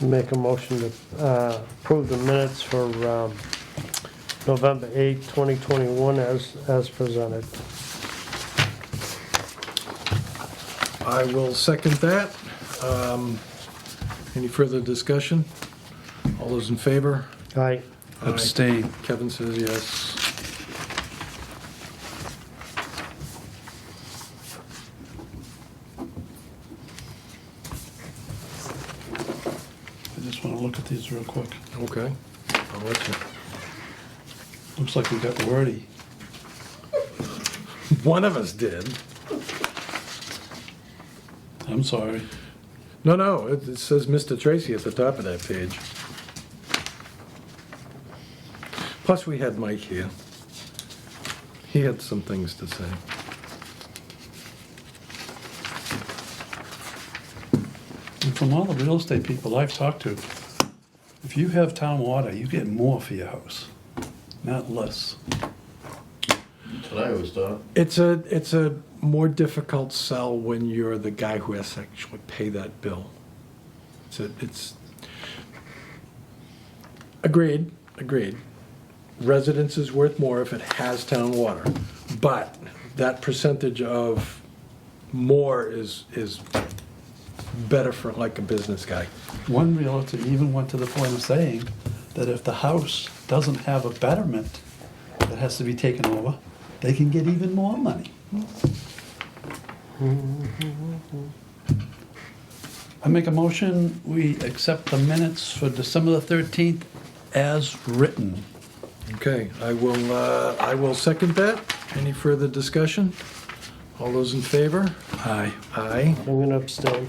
Make a motion to approve the minutes for November 8th, 2021 as presented. I will second that. Any further discussion? All those in favor? Aye. Abstain. Kevin says yes. I just wanna look at these real quick. Okay, I'll let you. Looks like we got wordy. One of us did. I'm sorry. No, it says Mr. Tracy at the top of that page. Plus, we had Mike here. He had some things to say. And from all the real estate people I've talked to, if you have town water, you get more for your house, not less. That's what I always thought. It's a more difficult sell when you're the guy who has to actually pay that bill. It's agreed. Residence is worth more if it has town water, but that percentage of more is better for like a business guy. One realtor even went to the point of saying that if the house doesn't have a betterment that has to be taken over, they can get even more money. I make a motion, we accept the minutes for December the 13th as written. Okay, I will second that. Any further discussion? All those in favor? Aye. Aye. I'm gonna abstain.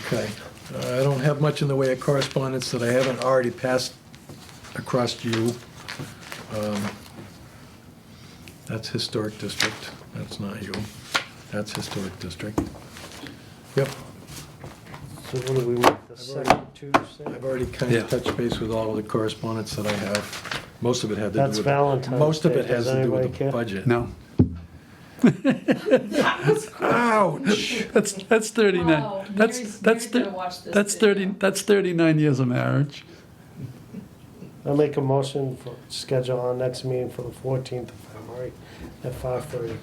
Okay. I don't have much in the way of correspondence that I haven't already passed across to you. That's Historic District. That's not you. That's Historic District. Yep. So what do we make, the second Tuesday? I've already kind Yeah. of touched base with all of the correspondence that I have. Most of it had to do with. That's Valentine's Most of Day. it has Does to do with anybody the care? budget. No, Ouch! that's 39. Oh, That's, Mary's that's, gonna thir- watch this that's video. 30, that's 39 years of marriage. I'll make a motion for, schedule our next meeting for the 14th of February at 5:30.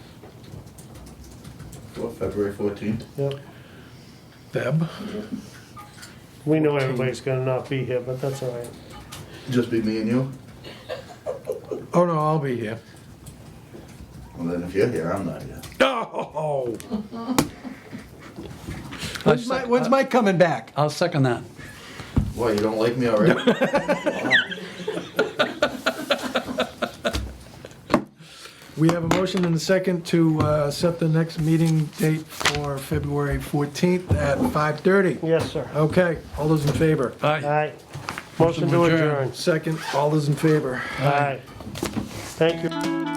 What, February 14th? Yep. Deb? We know everybody's gonna not be here, but that's all right. Just be me and you? Oh, no, I'll be here. Well, then if you're here, I'm not here. Oh! When's Mike coming back? I'll second that. Why, you don't like me already? We have a motion and a second to set the next meeting date for February 14th at 5:30. Yes, sir. Okay, all those in favor? Aye. Aye. Motion to Motion adjourned. adjourn. Second, all those in favor? Aye. Thank you.